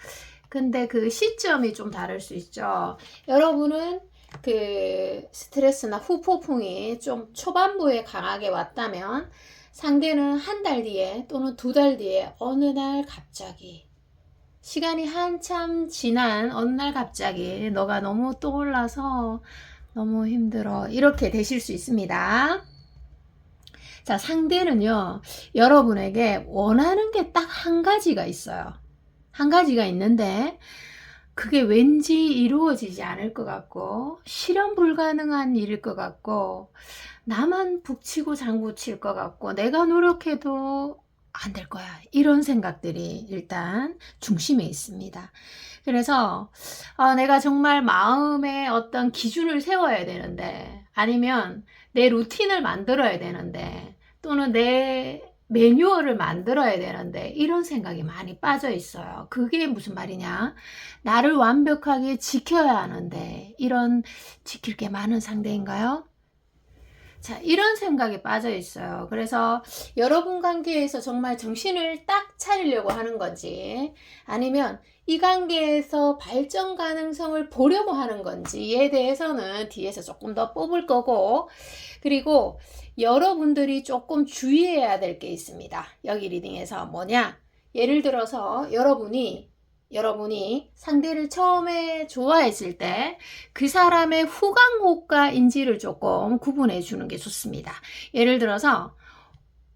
근데 그 시점이 좀 다를 수 있죠. 여러분은 그 스트레스나 후폭풍이 좀 초반부에 강하게 왔다면 상대는 한 달 뒤에 또는 2달 뒤에 어느 날 갑자기 시간이 한참 지난 어느 날 갑자기 너가 너무 떠올라서 너무 힘들어 이렇게 되실 수 있습니다. 자, 상대는요 여러분에게 원하는 게 딱 한 가지가 있어요. 한 가지가 있는데 그게 왠지 이루어지지 않을 것 같고 실현 불가능한 일일 것 같고 나만 북치고 장구칠 것 같고 내가 노력해도 안 될 거야. 이런 생각들이 일단 중심에 있습니다. 그래서 내가 정말 마음의 어떤 기준을 세워야 되는데, 아니면 내 루틴을 만들어야 되는데, 또는 내 매뉴얼을 만들어야 되는데, 이런 생각이 많이 빠져 있어요. 그게 무슨 말이냐? 나를 완벽하게 지켜야 하는데, 이런 지킬 게 많은 상대인가요? 자, 이런 생각에 빠져 있어요. 그래서 여러분 관계에서 정말 정신을 딱 차리려고 하는 건지, 아니면 이 관계에서 발전 가능성을 보려고 하는 건지에 대해서는 뒤에서 조금 더 뽑을 거고, 그리고 여러분들이 조금 주의해야 될 게 있습니다. 여기 리딩에서 뭐냐? 예를 들어서 여러분이 상대를 처음에 좋아했을 때 그 사람의 후광호가인지를 조금 구분해 주는 게 좋습니다. 예를 들어서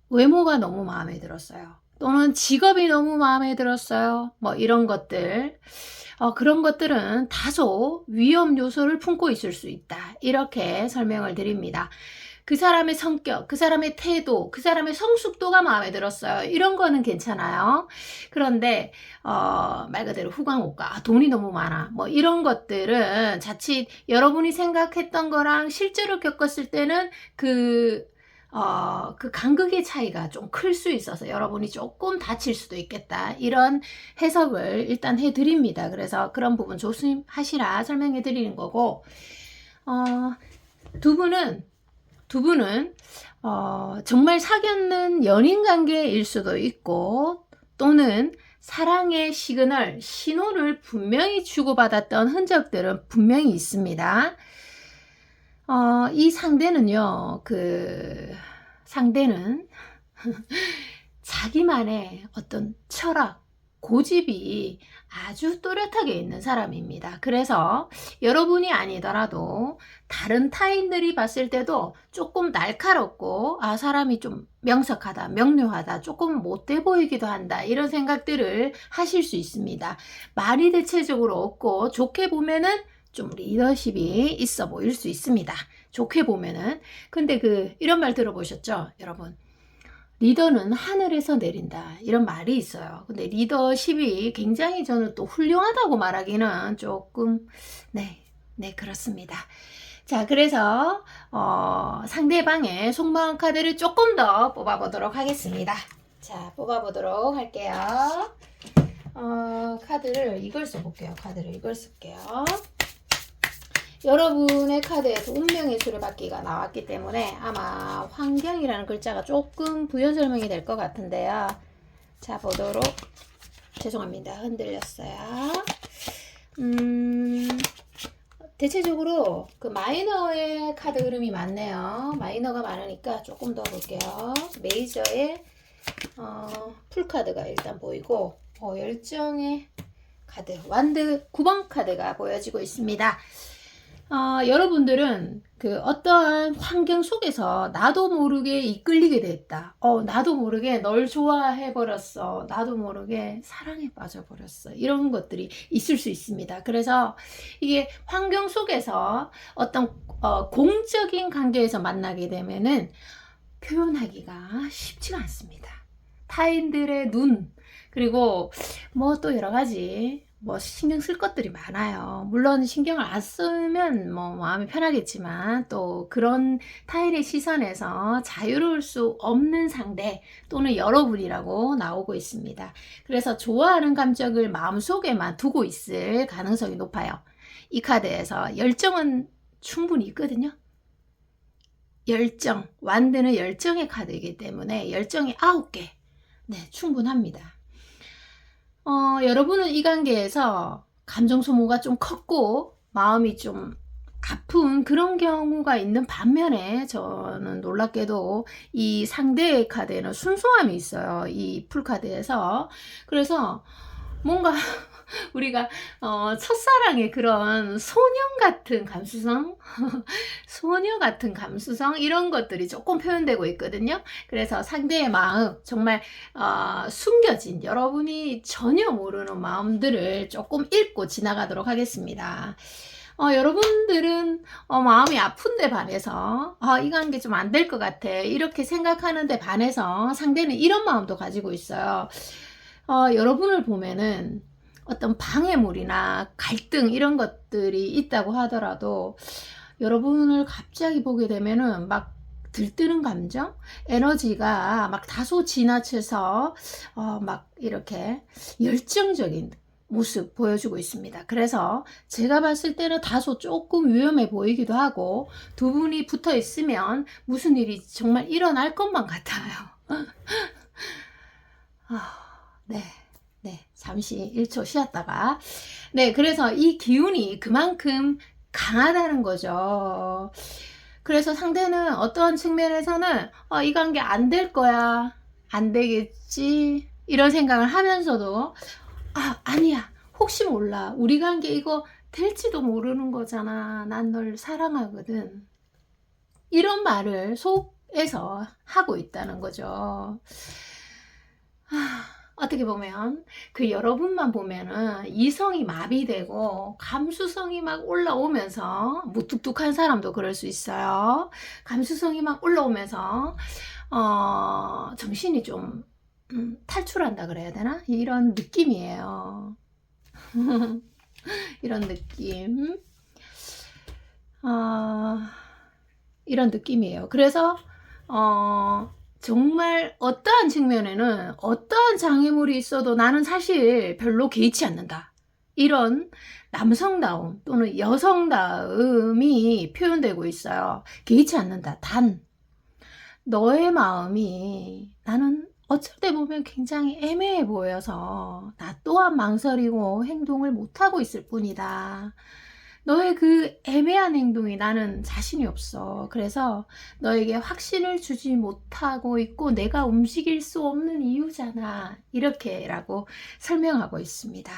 외모가 너무 마음에 들었어요. 또는 직업이 너무 마음에 들었어요. 뭐 이런 것들. 그런 것들은 다소 위험 요소를 품고 있을 수 있다. 이렇게 설명을 드립니다. 그 사람의 성격, 그 사람의 태도, 그 사람의 성숙도가 마음에 들었어요. 이런 거는 괜찮아요. 그런데 말 그대로 후광호가, 돈이 너무 많아, 뭐 이런 것들은 자칫 여러분이 생각했던 거랑 실제로 겪었을 때는 그 간극의 차이가 좀 클 수 있어서 여러분이 조금 다칠 수도 있겠다. 이런 해석을 일단 해드립니다. 그래서 그런 부분 조심하시라 설명해 드리는 거고, 두 분은 정말 사귀는 연인 관계일 수도 있고, 또는 사랑의 시그널, 신호를 분명히 주고받았던 흔적들은 분명히 있습니다. 이 상대는요, 상대는 자기만의 어떤 철학, 고집이 아주 또렷하게 있는 사람입니다. 그래서 여러분이 아니더라도 다른 타인들이 봤을 때도 조금 날카롭고, 사람이 좀 명석하다, 명료하다, 조금 못돼 보이기도 한다, 이런 생각들을 하실 수 있습니다. 말이 대체적으로 없고, 좋게 보면은 좀 리더십이 있어 보일 수 있습니다. 좋게 보면은. 근데 이런 말 들어보셨죠, 여러분? 리더는 하늘에서 내린다, 이런 말이 있어요. 근데 리더십이 굉장히 저는 또 훌륭하다고 말하기는 조금 네 그렇습니다. 자, 그래서 상대방의 속마음 카드를 조금 더 뽑아보도록 하겠습니다. 자, 뽑아보도록 할게요. 카드를 이걸 써볼게요. 이걸 쓸게요. 여러분의 카드에서 운명의 수레바퀴가 나왔기 때문에 아마 환경이라는 글자가 조금 부연 설명이 될 것 같은데요. 자, 보도록. 죄송합니다. 흔들렸어요. 대체적으로 마이너의 카드 흐름이 많네요. 마이너가 많으니까 조금 더 볼게요. 메이저의 풀카드가 일단 보이고, 열정의 카드, 완드 9번 카드가 보여지고 있습니다. 여러분들은 어떠한 환경 속에서 나도 모르게 이끌리게 됐다. 나도 모르게 널 좋아해버렸어. 나도 모르게 사랑에 빠져버렸어. 이런 것들이 있을 수 있습니다. 그래서 이게 환경 속에서 어떤 공적인 관계에서 만나게 되면은 표현하기가 쉽지가 않습니다. 타인들의 눈, 그리고 뭐 또 여러 가지 신경 쓸 것들이 많아요. 물론 신경을 안 쓰면 마음이 편하겠지만, 또 그런 타인의 시선에서 자유로울 수 없는 상대 또는 여러분이라고 나오고 있습니다. 그래서 좋아하는 감정을 마음속에만 두고 있을 가능성이 높아요. 이 카드에서 열정은 충분히 있거든요. 열정, 완드는 열정의 카드이기 때문에 열정이 9개, 네, 충분합니다. 여러분은 이 관계에서 감정 소모가 좀 컸고 마음이 좀 아픈 그런 경우가 있는 반면에, 저는 놀랍게도 이 상대의 카드에는 순수함이 있어요. 이 풀카드에서. 그래서 뭔가 우리가 첫사랑의 그런 소년 같은 감수성 소녀 같은 감수성, 이런 것들이 조금 표현되고 있거든요. 그래서 상대의 마음, 정말 숨겨진 여러분이 전혀 모르는 마음들을 조금 읽고 지나가도록 하겠습니다. 여러분들은 마음이 아픈데 반해서 이 관계 좀 안 될 것 같아 이렇게 생각하는데 반해서 상대는 이런 마음도 가지고 있어요. 여러분을 보면은 어떤 방해물이나 갈등 이런 것들이 있다고 하더라도 여러분을 갑자기 보게 되면은 막 들뜨는 감정, 에너지가 막 다소 지나쳐서 막 이렇게 열정적인 모습 보여주고 있습니다. 그래서 제가 봤을 때는 다소 조금 위험해 보이기도 하고 두 분이 붙어 있으면 무슨 일이 정말 일어날 것만 같아요. 네. 네, 잠시 1초 쉬었다가. 네, 그래서 이 기운이 그만큼 강하다는 거죠. 그래서 상대는 어떠한 측면에서는 이 관계 안 될 거야, 안 되겠지 이런 생각을 하면서도 아니야, 혹시 몰라, 우리 관계 이거 될지도 모르는 거잖아, 난 널 사랑하거든, 이런 말을 속에서 하고 있다는 거죠. 어떻게 보면 그 여러분만 보면은 이성이 마비되고 감수성이 막 올라오면서 무뚝뚝한 사람도 그럴 수 있어요. 감수성이 막 올라오면서 정신이 좀 탈출한다 그래야 되나? 이런 느낌이에요. 이런 느낌. 이런 느낌이에요. 그래서 정말 어떠한 측면에는 어떠한 장애물이 있어도 나는 사실 별로 개의치 않는다, 이런 남성다움 또는 여성다움이 표현되고 있어요. 개의치 않는다. 단 너의 마음이 나는 어쩔 때 보면 굉장히 애매해 보여서 나 또한 망설이고 행동을 못하고 있을 뿐이다. 너의 그 애매한 행동이 나는 자신이 없어. 그래서 너에게 확신을 주지 못하고 있고 내가 움직일 수 없는 이유잖아, 이렇게라고 설명하고 있습니다.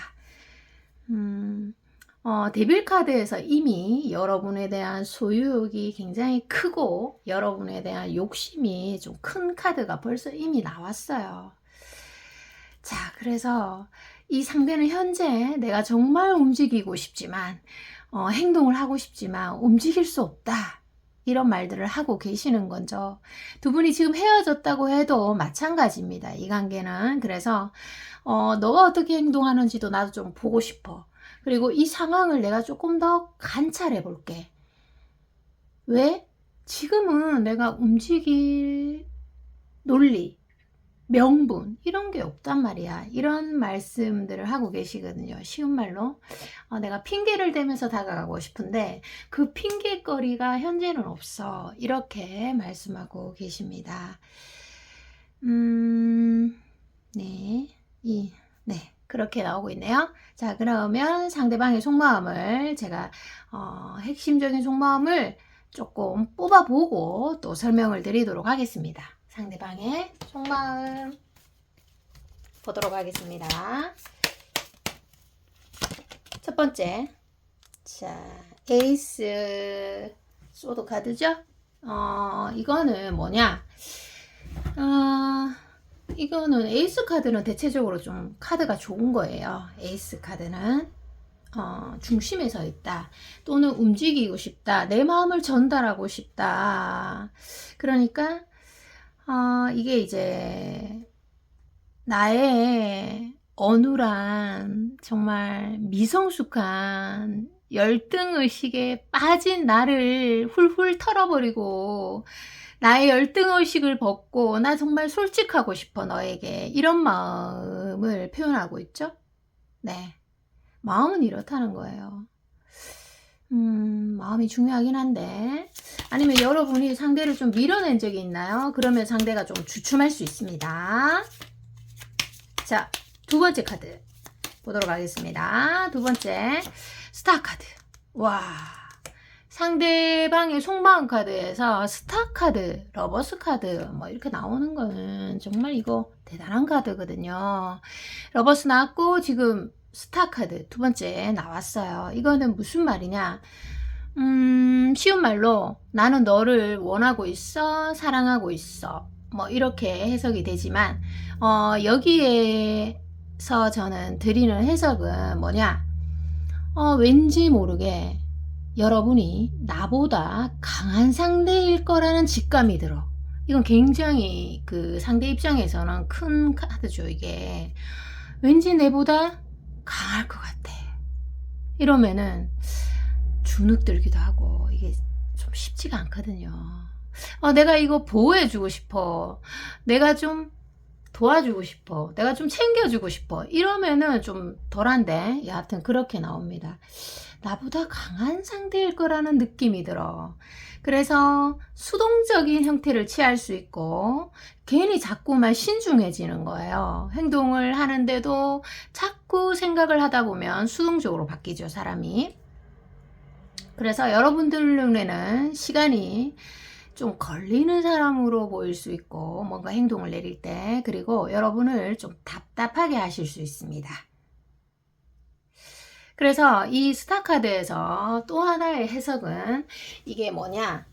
데빌 카드에서 이미 여러분에 대한 소유욕이 굉장히 크고 여러분에 대한 욕심이 좀 큰 카드가 벌써 이미 나왔어요. 자, 그래서 이 상대는 현재 내가 정말 움직이고 싶지만 행동을 하고 싶지만 움직일 수 없다, 이런 말들을 하고 계시는 거죠. 두 분이 지금 헤어졌다고 해도 마찬가지입니다, 이 관계는. 그래서 너가 어떻게 행동하는지도 나도 좀 보고 싶어. 그리고 이 상황을 내가 조금 더 관찰해 볼게. 왜? 지금은 내가 움직일 논리, 명분 이런 게 없단 말이야, 이런 말씀들을 하고 계시거든요. 쉬운 말로 내가 핑계를 대면서 다가가고 싶은데 그 핑계거리가 현재는 없어, 이렇게 말씀하고 계십니다. 네, 네, 그렇게 나오고 있네요. 자, 그러면 상대방의 속마음을 제가 핵심적인 속마음을 조금 뽑아보고 또 설명을 드리도록 하겠습니다. 상대방의 속마음 보도록 하겠습니다. 첫 번째, 자, 에이스 소드 카드죠? 이거는 뭐냐? 이거는 에이스 카드는 대체적으로 좀 카드가 좋은 거예요. 에이스 카드는 중심에 서 있다, 또는 움직이고 싶다, 내 마음을 전달하고 싶다. 그러니까 이게 이제 나의 어눌한 정말 미성숙한 열등의식에 빠진 나를 훌훌 털어버리고 나의 열등의식을 벗고 나 정말 솔직하고 싶어 너에게, 이런 마음을 표현하고 있죠. 네, 마음은 이렇다는 거예요. 마음이 중요하긴 한데, 아니면 여러분이 상대를 좀 밀어낸 적이 있나요? 그러면 상대가 좀 주춤할 수 있습니다. 자, 두 번째 카드 보도록 하겠습니다. 두 번째, 스타 카드. 와, 상대방의 속마음 카드에서 스타 카드, 러버스 카드 뭐 이렇게 나오는 거는 정말 이거 대단한 카드거든요. 러버스 나왔고 지금 스타 카드 두 번째 나왔어요. 이거는 무슨 말이냐? 쉬운 말로 나는 너를 원하고 있어, 사랑하고 있어, 뭐 이렇게 해석이 되지만 여기에서 저는 드리는 해석은 뭐냐? 왠지 모르게 여러분이 나보다 강한 상대일 거라는 직감이 들어. 이건 굉장히 그 상대 입장에서는 큰 카드죠, 이게. 왠지 내보다 강할 것 같아. 이러면은 주눅들기도 하고, 이게 좀 쉽지가 않거든요. 내가 이거 보호해주고 싶어. 내가 좀 도와주고 싶어. 내가 좀 챙겨주고 싶어. 이러면은 좀 덜한데, 여하튼 그렇게 나옵니다. 나보다 강한 상대일 거라는 느낌이 들어. 그래서 수동적인 형태를 취할 수 있고, 괜히 자꾸만 신중해지는 거예요. 행동을 하는데도 자꾸 생각을 하다 보면 수동적으로 바뀌죠, 사람이. 그래서 여러분들 눈에는 시간이 좀 걸리는 사람으로 보일 수 있고, 뭔가 행동을 내릴 때, 그리고 여러분을 좀 답답하게 하실 수 있습니다. 그래서 이 스타카드에서 또 하나의 해석은 이게 뭐냐,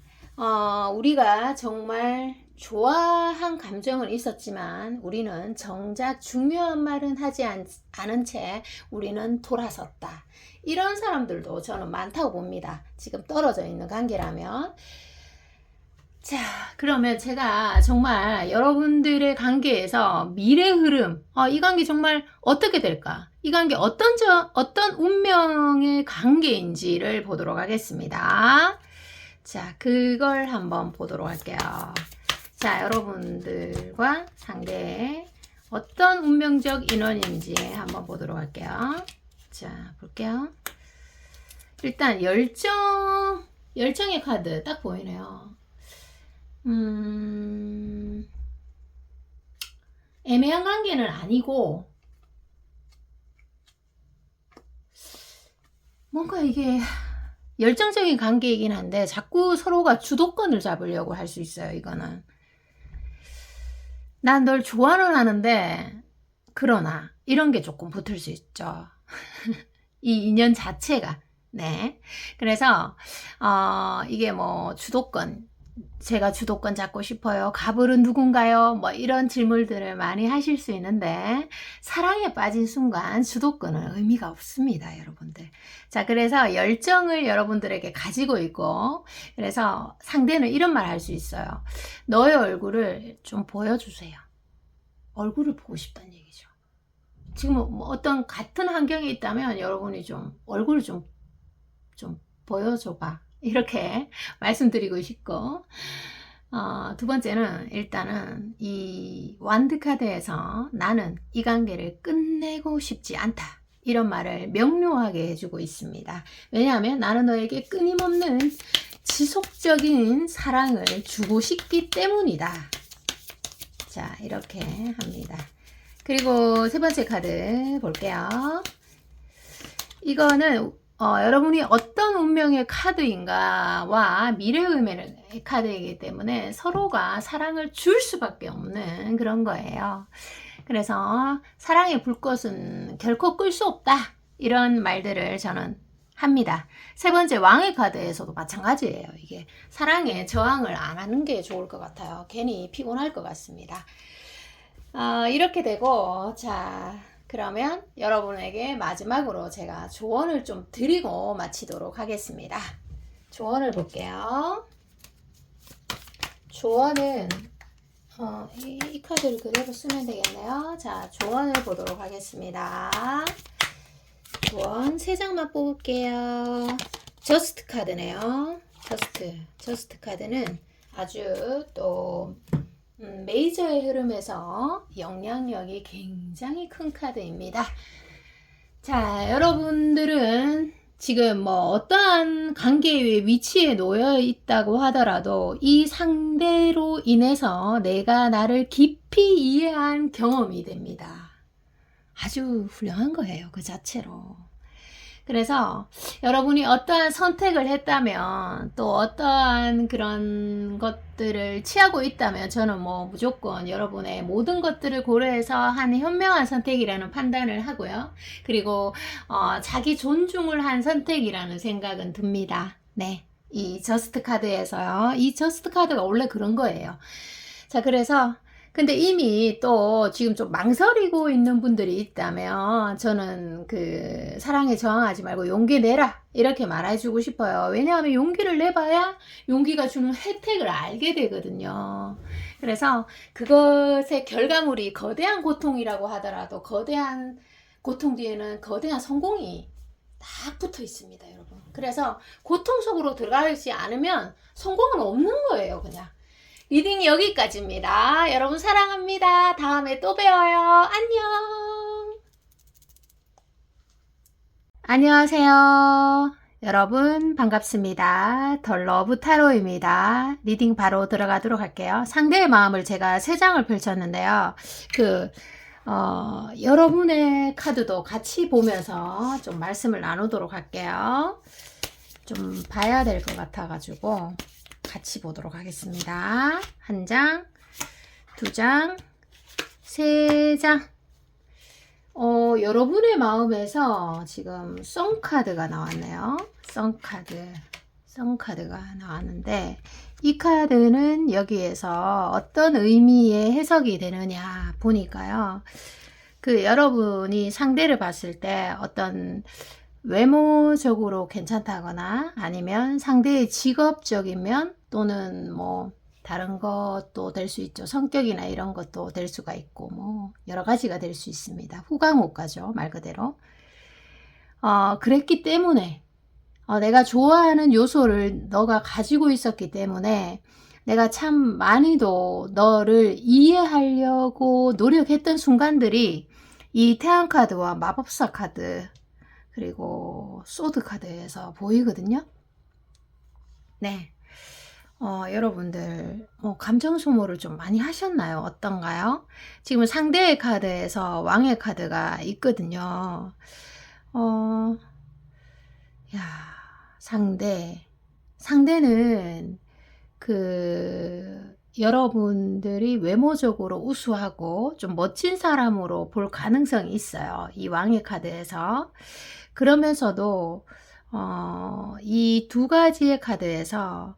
우리가 정말 좋아한 감정은 있었지만 우리는 정작 중요한 말은 하지 않은 채 우리는 돌아섰다. 이런 사람들도 저는 많다고 봅니다. 지금 떨어져 있는 관계라면. 자, 그러면 제가 정말 여러분들의 관계에서 미래 흐름, 이 관계 정말 어떻게 될까? 이 관계 어떤 운명의 관계인지를 보도록 하겠습니다. 자, 그걸 한번 보도록 할게요. 자, 여러분들과 상대의 어떤 운명적 인연인지 한번 보도록 할게요. 자, 볼게요. 일단 열정의 카드 딱 보이네요. 애매한 관계는 아니고, 뭔가 이게 열정적인 관계이긴 한데 자꾸 서로가 주도권을 잡으려고 할 수 있어요. 이거는 난 널 좋아는 하는데, 그러나 이런 게 조금 붙을 수 있죠. 이 인연 자체가. 네. 그래서 이게 뭐 주도권, 제가 주도권 잡고 싶어요. 가불은 누군가요? 뭐 이런 질문들을 많이 하실 수 있는데, 사랑에 빠진 순간 주도권은 의미가 없습니다, 여러분들. 자, 그래서 열정을 여러분들에게 가지고 있고, 그래서 상대는 이런 말 할 수 있어요. 너의 얼굴을 좀 보여주세요. 얼굴을 보고 싶다는 얘기죠. 지금 뭐 어떤 같은 환경에 있다면 여러분이 좀 얼굴을 좀 보여줘봐. 이렇게 말씀드리고 싶고, 두 번째는 일단은 이 완드 카드에서 나는 이 관계를 끝내고 싶지 않다. 이런 말을 명료하게 해주고 있습니다. 왜냐하면 나는 너에게 끊임없는 지속적인 사랑을 주고 싶기 때문이다. 자, 이렇게 합니다. 그리고 세 번째 카드 볼게요. 이거는 여러분이 어떤 운명의 카드인가와 미래의 카드이기 때문에 서로가 사랑을 줄 수밖에 없는 그런 거예요. 그래서 사랑의 불꽃은 결코 끌 수 없다. 이런 말들을 저는 합니다. 세 번째 왕의 카드에서도 마찬가지예요. 이게 사랑에 저항을 안 하는 게 좋을 것 같아요. 괜히 피곤할 것 같습니다. 이렇게 되고, 자, 그러면 여러분에게 마지막으로 제가 조언을 좀 드리고 마치도록 하겠습니다. 조언을 볼게요. 조언은 이 카드를 그대로 쓰면 되겠네요. 자, 조언을 보도록 하겠습니다. 조언 3장만 뽑을게요. 저스트 카드네요. 저스트 카드는 아주 또 메이저의 흐름에서 영향력이 굉장히 큰 카드입니다. 자, 여러분들은 지금 뭐 어떠한 관계의 위치에 놓여 있다고 하더라도 이 상대로 인해서 내가 나를 깊이 이해한 경험이 됩니다. 아주 훌륭한 거예요, 그 자체로. 그래서 여러분이 어떠한 선택을 했다면, 또 어떠한 그런 것들을 취하고 있다면 저는 뭐 무조건 여러분의 모든 것들을 고려해서 한 현명한 선택이라는 판단을 하고요. 그리고 자기 존중을 한 선택이라는 생각은 듭니다. 네, 이 저스트 카드에서요. 이 저스트 카드가 원래 그런 거예요. 자, 그래서 근데 이미 또 지금 좀 망설이고 있는 분들이 있다면 저는 그 사랑에 저항하지 말고 용기 내라 이렇게 말해주고 싶어요. 왜냐하면 용기를 내봐야 용기가 주는 혜택을 알게 되거든요. 그래서 그것의 결과물이 거대한 고통이라고 하더라도 거대한 고통 뒤에는 거대한 성공이 딱 붙어 있습니다, 여러분. 그래서 고통 속으로 들어가지 않으면 성공은 없는 거예요, 그냥. 리딩이 여기까지입니다. 여러분 사랑합니다. 다음에 또 봬요. 안녕. 안녕하세요. 여러분 반갑습니다. 더 러브 타로입니다. 리딩 바로 들어가도록 할게요. 상대의 마음을 제가 3장을 펼쳤는데요. 여러분의 카드도 같이 보면서 좀 말씀을 나누도록 할게요. 좀 봐야 될 것 같아가지고 같이 보도록 하겠습니다. 1장, 2장, 3장. 여러분의 마음에서 지금 썬카드가 나왔네요. 썬카드가 나왔는데 이 카드는 여기에서 어떤 의미의 해석이 되느냐 보니까요. 여러분이 상대를 봤을 때 어떤 외모적으로 괜찮다거나 아니면 상대의 직업적인 면 또는 뭐 다른 것도 될 수 있죠. 성격이나 이런 것도 될 수가 있고 뭐 여러 가지가 될 수 있습니다. 후광호가죠, 말 그대로. 그랬기 때문에 내가 좋아하는 요소를 너가 가지고 있었기 때문에 내가 참 많이도 너를 이해하려고 노력했던 순간들이 이 태양카드와 마법사 카드 그리고 소드 카드에서 보이거든요. 네. 여러분들 감정 소모를 좀 많이 하셨나요? 어떤가요? 지금 상대의 카드에서 왕의 카드가 있거든요. 야, 상대는 여러분들이 외모적으로 우수하고 좀 멋진 사람으로 볼 가능성이 있어요. 이 왕의 카드에서. 그러면서도 이 2가지의 카드에서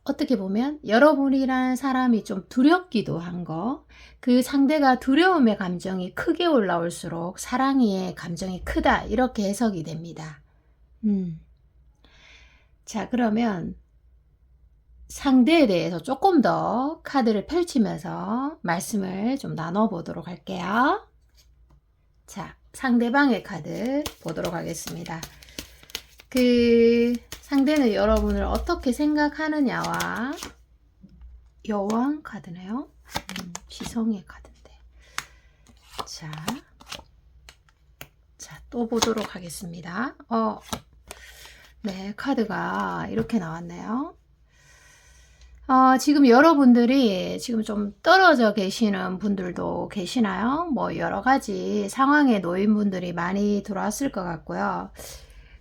어떻게 보면 여러분이란 사람이 좀 두렵기도 한 거, 그 상대가 두려움의 감정이 크게 올라올수록 사랑의 감정이 크다 이렇게 해석이 됩니다. 자, 그러면 상대에 대해서 조금 더 카드를 펼치면서 말씀을 좀 나눠보도록 할게요. 자, 상대방의 카드 보도록 하겠습니다. 상대는 여러분을 어떻게 생각하느냐와 여왕 카드네요. 지성의 카드인데. 자, 또 보도록 하겠습니다. 네, 카드가 이렇게 나왔네요. 지금 여러분들이 지금 좀 떨어져 계시는 분들도 계시나요? 뭐 여러 가지 상황에 놓인 분들이 많이 들어왔을 것 같고요.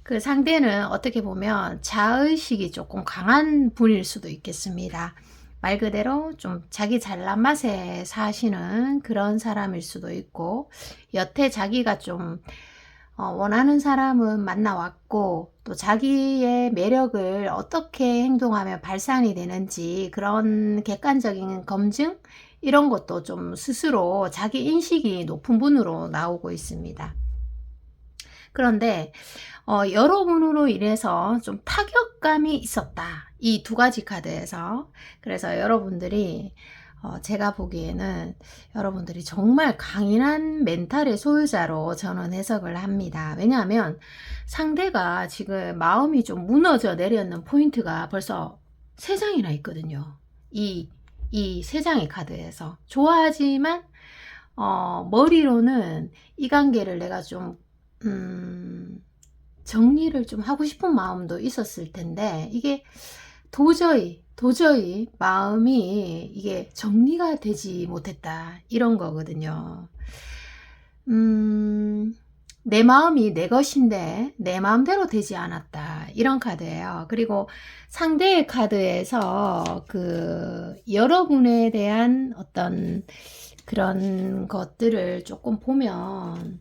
그 상대는 어떻게 보면 자의식이 조금 강한 분일 수도 있겠습니다. 말 그대로 좀 자기 잘난 맛에 사시는 그런 사람일 수도 있고, 여태 자기가 좀 원하는 사람은 만나왔고 또 자기의 매력을 어떻게 행동하면 발산이 되는지 그런 객관적인 검증 이런 것도 좀 스스로 자기 인식이 높은 분으로 나오고 있습니다. 그런데 여러분으로 인해서 좀 타격감이 있었다. 이 2가지 카드에서. 그래서 여러분들이 제가 보기에는 여러분들이 정말 강인한 멘탈의 소유자로 저는 해석을 합니다. 왜냐하면 상대가 지금 마음이 좀 무너져 내렸는 포인트가 벌써 3장이나 있거든요. 이 3장의 카드에서. 좋아하지만 머리로는 이 관계를 내가 좀 정리를 좀 하고 싶은 마음도 있었을 텐데 이게 도저히 마음이 이게 정리가 되지 못했다 이런 거거든요. 내 마음이 내 것인데 내 마음대로 되지 않았다 이런 카드예요. 그리고 상대의 카드에서 여러분에 대한 어떤 그런 것들을 조금 보면,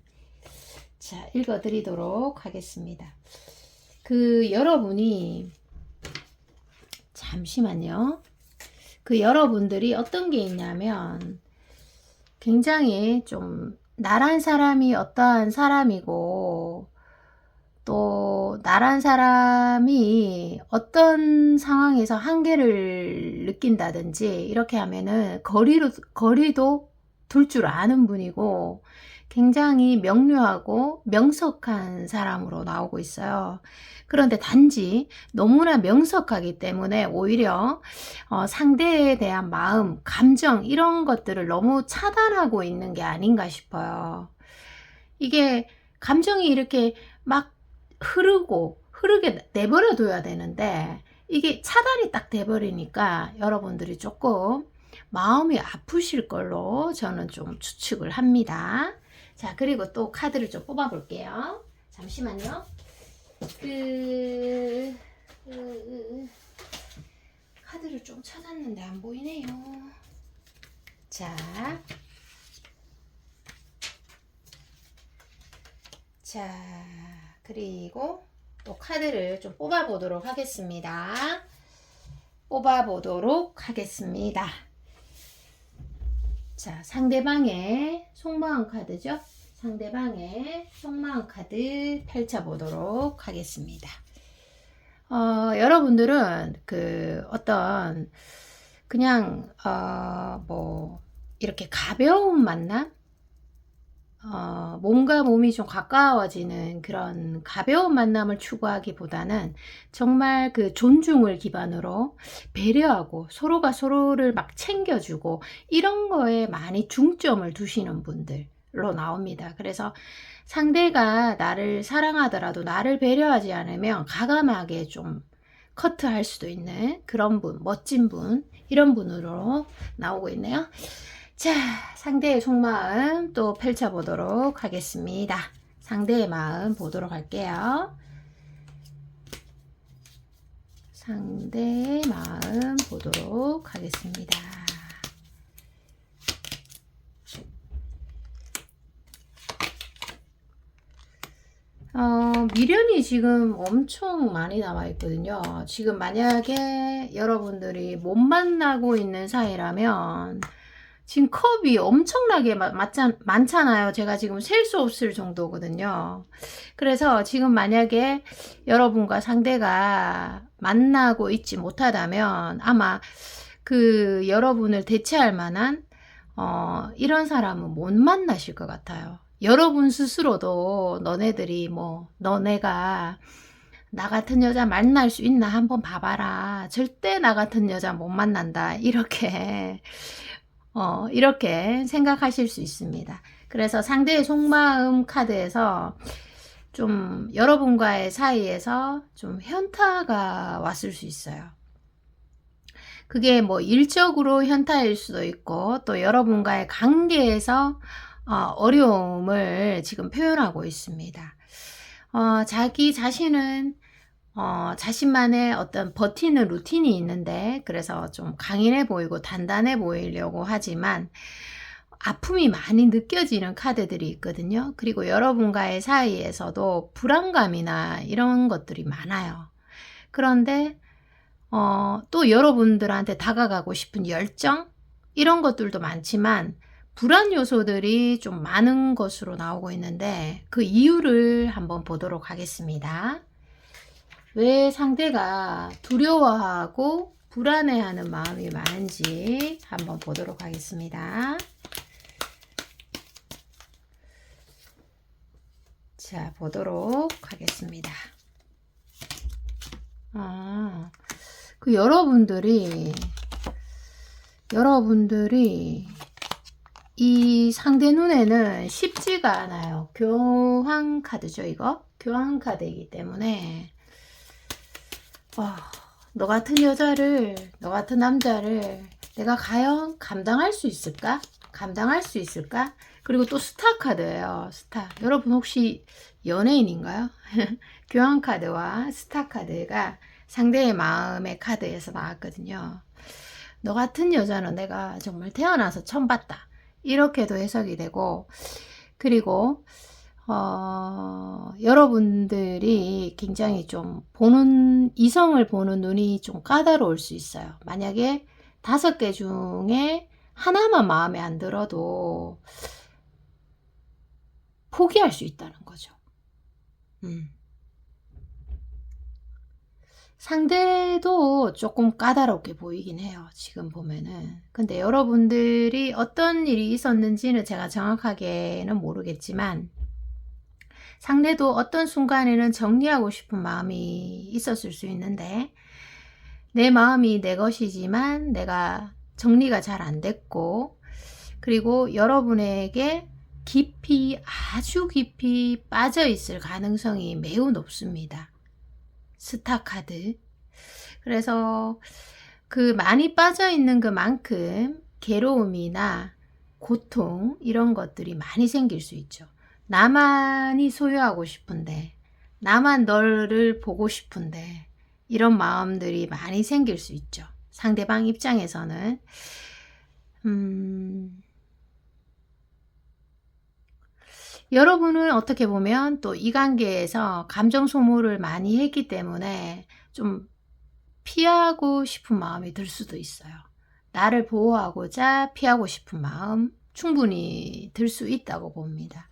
자, 읽어드리도록 하겠습니다. 여러분이 잠시만요. 그 여러분들이 어떤 게 있냐면 굉장히 좀 나란 사람이 어떠한 사람이고 또 나란 사람이 어떤 상황에서 한계를 느낀다든지 이렇게 하면은 거리도 둘 줄 아는 분이고 굉장히 명료하고 명석한 사람으로 나오고 있어요. 그런데 단지 너무나 명석하기 때문에 오히려 상대에 대한 마음, 감정 이런 것들을 너무 차단하고 있는 게 아닌가 싶어요. 이게 감정이 이렇게 막 흐르게 내버려 둬야 되는데 이게 차단이 딱 돼버리니까 여러분들이 조금 마음이 아프실 걸로 저는 좀 추측을 합니다. 자, 그리고 또 카드를 좀 뽑아 볼게요. 잠시만요. 카드를 좀 찾았는데 안 보이네요. 자, 그리고 또 카드를 좀 뽑아 보도록 하겠습니다. 자, 상대방의 속마음 카드죠. 상대방의 속마음 카드 펼쳐보도록 하겠습니다. 여러분들은 그 어떤 그냥 뭐 이렇게 가벼운 만남, 몸과 몸이 좀 가까워지는 그런 가벼운 만남을 추구하기보다는 정말 그 존중을 기반으로 배려하고 서로가 서로를 막 챙겨주고 이런 거에 많이 중점을 두시는 분들로 나옵니다. 그래서 상대가 나를 사랑하더라도 나를 배려하지 않으면 과감하게 좀 커트할 수도 있는 그런 분, 멋진 분, 이런 분으로 나오고 있네요. 자, 상대의 속마음 또 펼쳐보도록 하겠습니다. 상대의 마음 보도록 할게요. 상대의 마음 보도록 하겠습니다. 미련이 지금 엄청 많이 남아 있거든요. 지금 만약에 여러분들이 못 만나고 있는 사이라면 지금 컵이 엄청나게 많잖아요. 제가 지금 셀 수 없을 정도거든요. 그래서 지금 만약에 여러분과 상대가 만나고 있지 못하다면 아마 그 여러분을 대체할 만한 이런 사람은 못 만나실 것 같아요. 여러분 스스로도 너네들이 뭐 너네가 나 같은 여자 만날 수 있나 한번 봐봐라. 절대 나 같은 여자 못 만난다. 이렇게 생각하실 수 있습니다. 그래서 상대의 속마음 카드에서 좀 여러분과의 사이에서 좀 현타가 왔을 수 있어요. 그게 뭐 일적으로 현타일 수도 있고 또 여러분과의 관계에서 어려움을 지금 표현하고 있습니다. 자기 자신은 자신만의 어떤 버티는 루틴이 있는데 그래서 좀 강인해 보이고 단단해 보이려고 하지만 아픔이 많이 느껴지는 카드들이 있거든요. 그리고 여러분과의 사이에서도 불안감이나 이런 것들이 많아요. 그런데 또 여러분들한테 다가가고 싶은 열정 이런 것들도 많지만 불안 요소들이 좀 많은 것으로 나오고 있는데 그 이유를 한번 보도록 하겠습니다. 왜 상대가 두려워하고 불안해하는 마음이 많은지 한번 보도록 하겠습니다. 자, 보도록 하겠습니다. 그 여러분들이 이 상대 눈에는 쉽지가 않아요. 교황 카드죠, 이거? 교황 카드이기 때문에 너 같은 여자를, 너 같은 남자를 내가 과연 감당할 수 있을까? 그리고 또 스타 카드예요. 스타. 여러분 혹시 연예인인가요? 교황 카드와 스타 카드가 상대의 마음의 카드에서 나왔거든요. 너 같은 여자는 내가 정말 태어나서 처음 봤다. 이렇게도 해석이 되고, 그리고 여러분들이 굉장히 좀 이성을 보는 눈이 좀 까다로울 수 있어요. 만약에 5개 중에 하나만 마음에 안 들어도 포기할 수 있다는 거죠. 상대도 조금 까다롭게 보이긴 해요. 지금 보면은. 근데 여러분들이 어떤 일이 있었는지는 제가 정확하게는 모르겠지만 상대도 어떤 순간에는 정리하고 싶은 마음이 있었을 수 있는데 내 마음이 내 것이지만 내가 정리가 잘 안 됐고 그리고 여러분에게 깊이 아주 깊이 빠져 있을 가능성이 매우 높습니다. 스타 카드. 그래서 그 많이 빠져 있는 그만큼 괴로움이나 고통 이런 것들이 많이 생길 수 있죠. 나만이 소유하고 싶은데 나만 너를 보고 싶은데 이런 마음들이 많이 생길 수 있죠. 상대방 입장에서는 여러분은 어떻게 보면 또 이 관계에서 감정 소모를 많이 했기 때문에 좀 피하고 싶은 마음이 들 수도 있어요. 나를 보호하고자 피하고 싶은 마음 충분히 들 수 있다고 봅니다.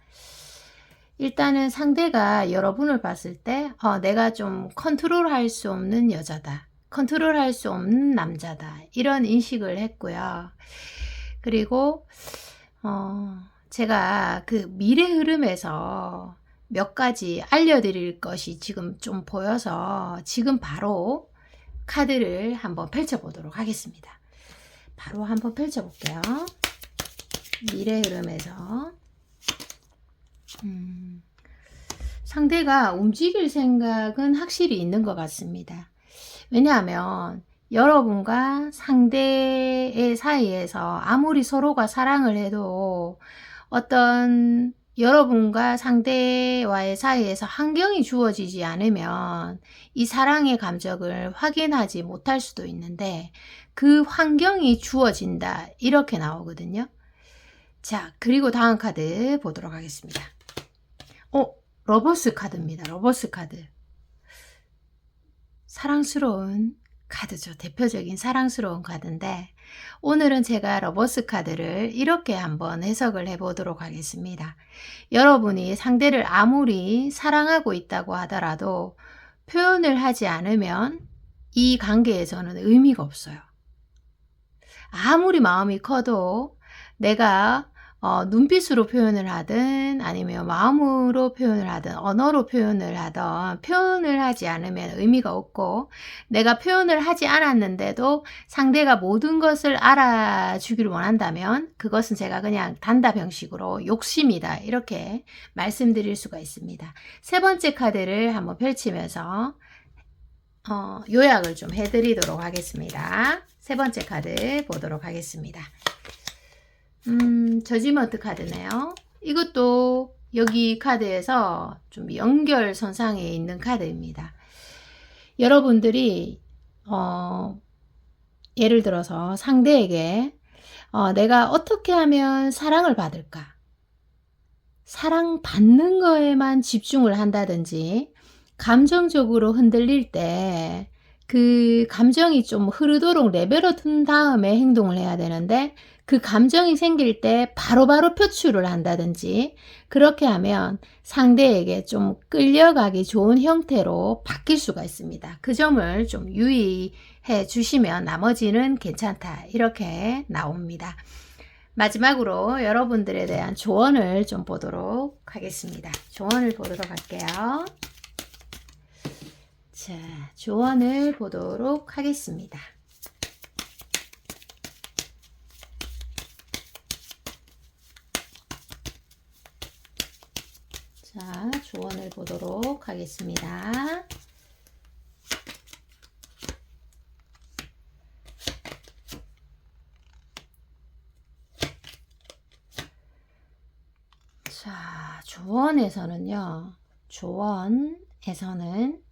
일단은 상대가 여러분을 봤을 때 내가 좀 컨트롤할 수 없는 여자다. 컨트롤할 수 없는 남자다. 이런 인식을 했고요. 그리고 제가 그 미래 흐름에서 몇 가지 알려드릴 것이 지금 좀 보여서 지금 바로 카드를 한번 펼쳐보도록 하겠습니다. 바로 한번 펼쳐볼게요. 미래 흐름에서 상대가 움직일 생각은 확실히 있는 것 같습니다. 왜냐하면 여러분과 상대의 사이에서 아무리 서로가 사랑을 해도 어떤 여러분과 상대와의 사이에서 환경이 주어지지 않으면 이 사랑의 감정을 확인하지 못할 수도 있는데 그 환경이 주어진다 이렇게 나오거든요. 자, 그리고 다음 카드 보도록 하겠습니다. 러버스 카드입니다. 러버스 카드. 사랑스러운 카드죠. 대표적인 사랑스러운 카드인데 오늘은 제가 러버스 카드를 이렇게 한번 해석을 해보도록 하겠습니다. 여러분이 상대를 아무리 사랑하고 있다고 하더라도 표현을 하지 않으면 이 관계에서는 의미가 없어요. 아무리 마음이 커도 내가 눈빛으로 표현을 하든 아니면 마음으로 표현을 하든 언어로 표현을 하든 표현을 하지 않으면 의미가 없고 내가 표현을 하지 않았는데도 상대가 모든 것을 알아주기를 원한다면 그것은 제가 그냥 단답 형식으로 욕심이다 이렇게 말씀드릴 수가 있습니다. 세 번째 카드를 한번 펼치면서 요약을 좀 해드리도록 하겠습니다. 세 번째 카드 보도록 하겠습니다. 저지먼트 카드네요. 이것도 여기 카드에서 좀 연결선상에 있는 카드입니다. 여러분들이 예를 들어서 상대에게 내가 어떻게 하면 사랑을 받을까? 사랑받는 거에만 집중을 한다든지 감정적으로 흔들릴 때 그 감정이 좀 흐르도록 내버려 둔 다음에 행동을 해야 되는데 그 감정이 생길 때 바로바로 표출을 한다든지 그렇게 하면 상대에게 좀 끌려가기 좋은 형태로 바뀔 수가 있습니다. 그 점을 좀 유의해 주시면 나머지는 괜찮다 이렇게 나옵니다. 마지막으로 여러분들에 대한 조언을 좀 보도록 하겠습니다. 조언을 보도록 할게요. 자, 조언을 보도록 하겠습니다. 자, 조언을 보도록 하겠습니다. 자, 조언에서는요. 조언에서는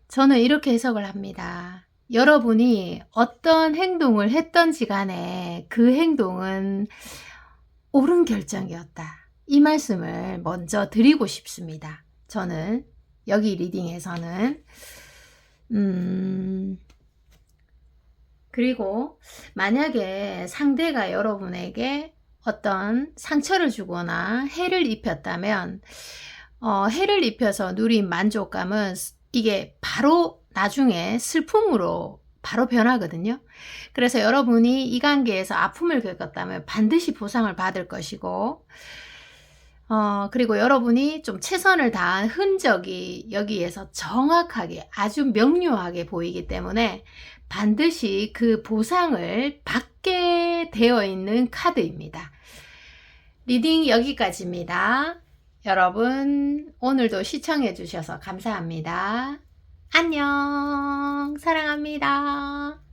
저는 이렇게 해석을 합니다. 여러분이 어떤 행동을 했던지 간에 그 행동은 옳은 결정이었다. 이 말씀을 먼저 드리고 싶습니다. 저는 여기 리딩에서는 그리고 만약에 상대가 여러분에게 어떤 상처를 주거나 해를 입혔다면 해를 입혀서 누린 만족감은 이게 바로 나중에 슬픔으로 바로 변하거든요. 그래서 여러분이 이 관계에서 아픔을 겪었다면 반드시 보상을 받을 것이고, 그리고 여러분이 좀 최선을 다한 흔적이 여기에서 정확하게 아주 명료하게 보이기 때문에 반드시 그 보상을 받게 되어 있는 카드입니다. 리딩 여기까지입니다. 여러분, 오늘도 시청해 주셔서 감사합니다. 안녕. 사랑합니다.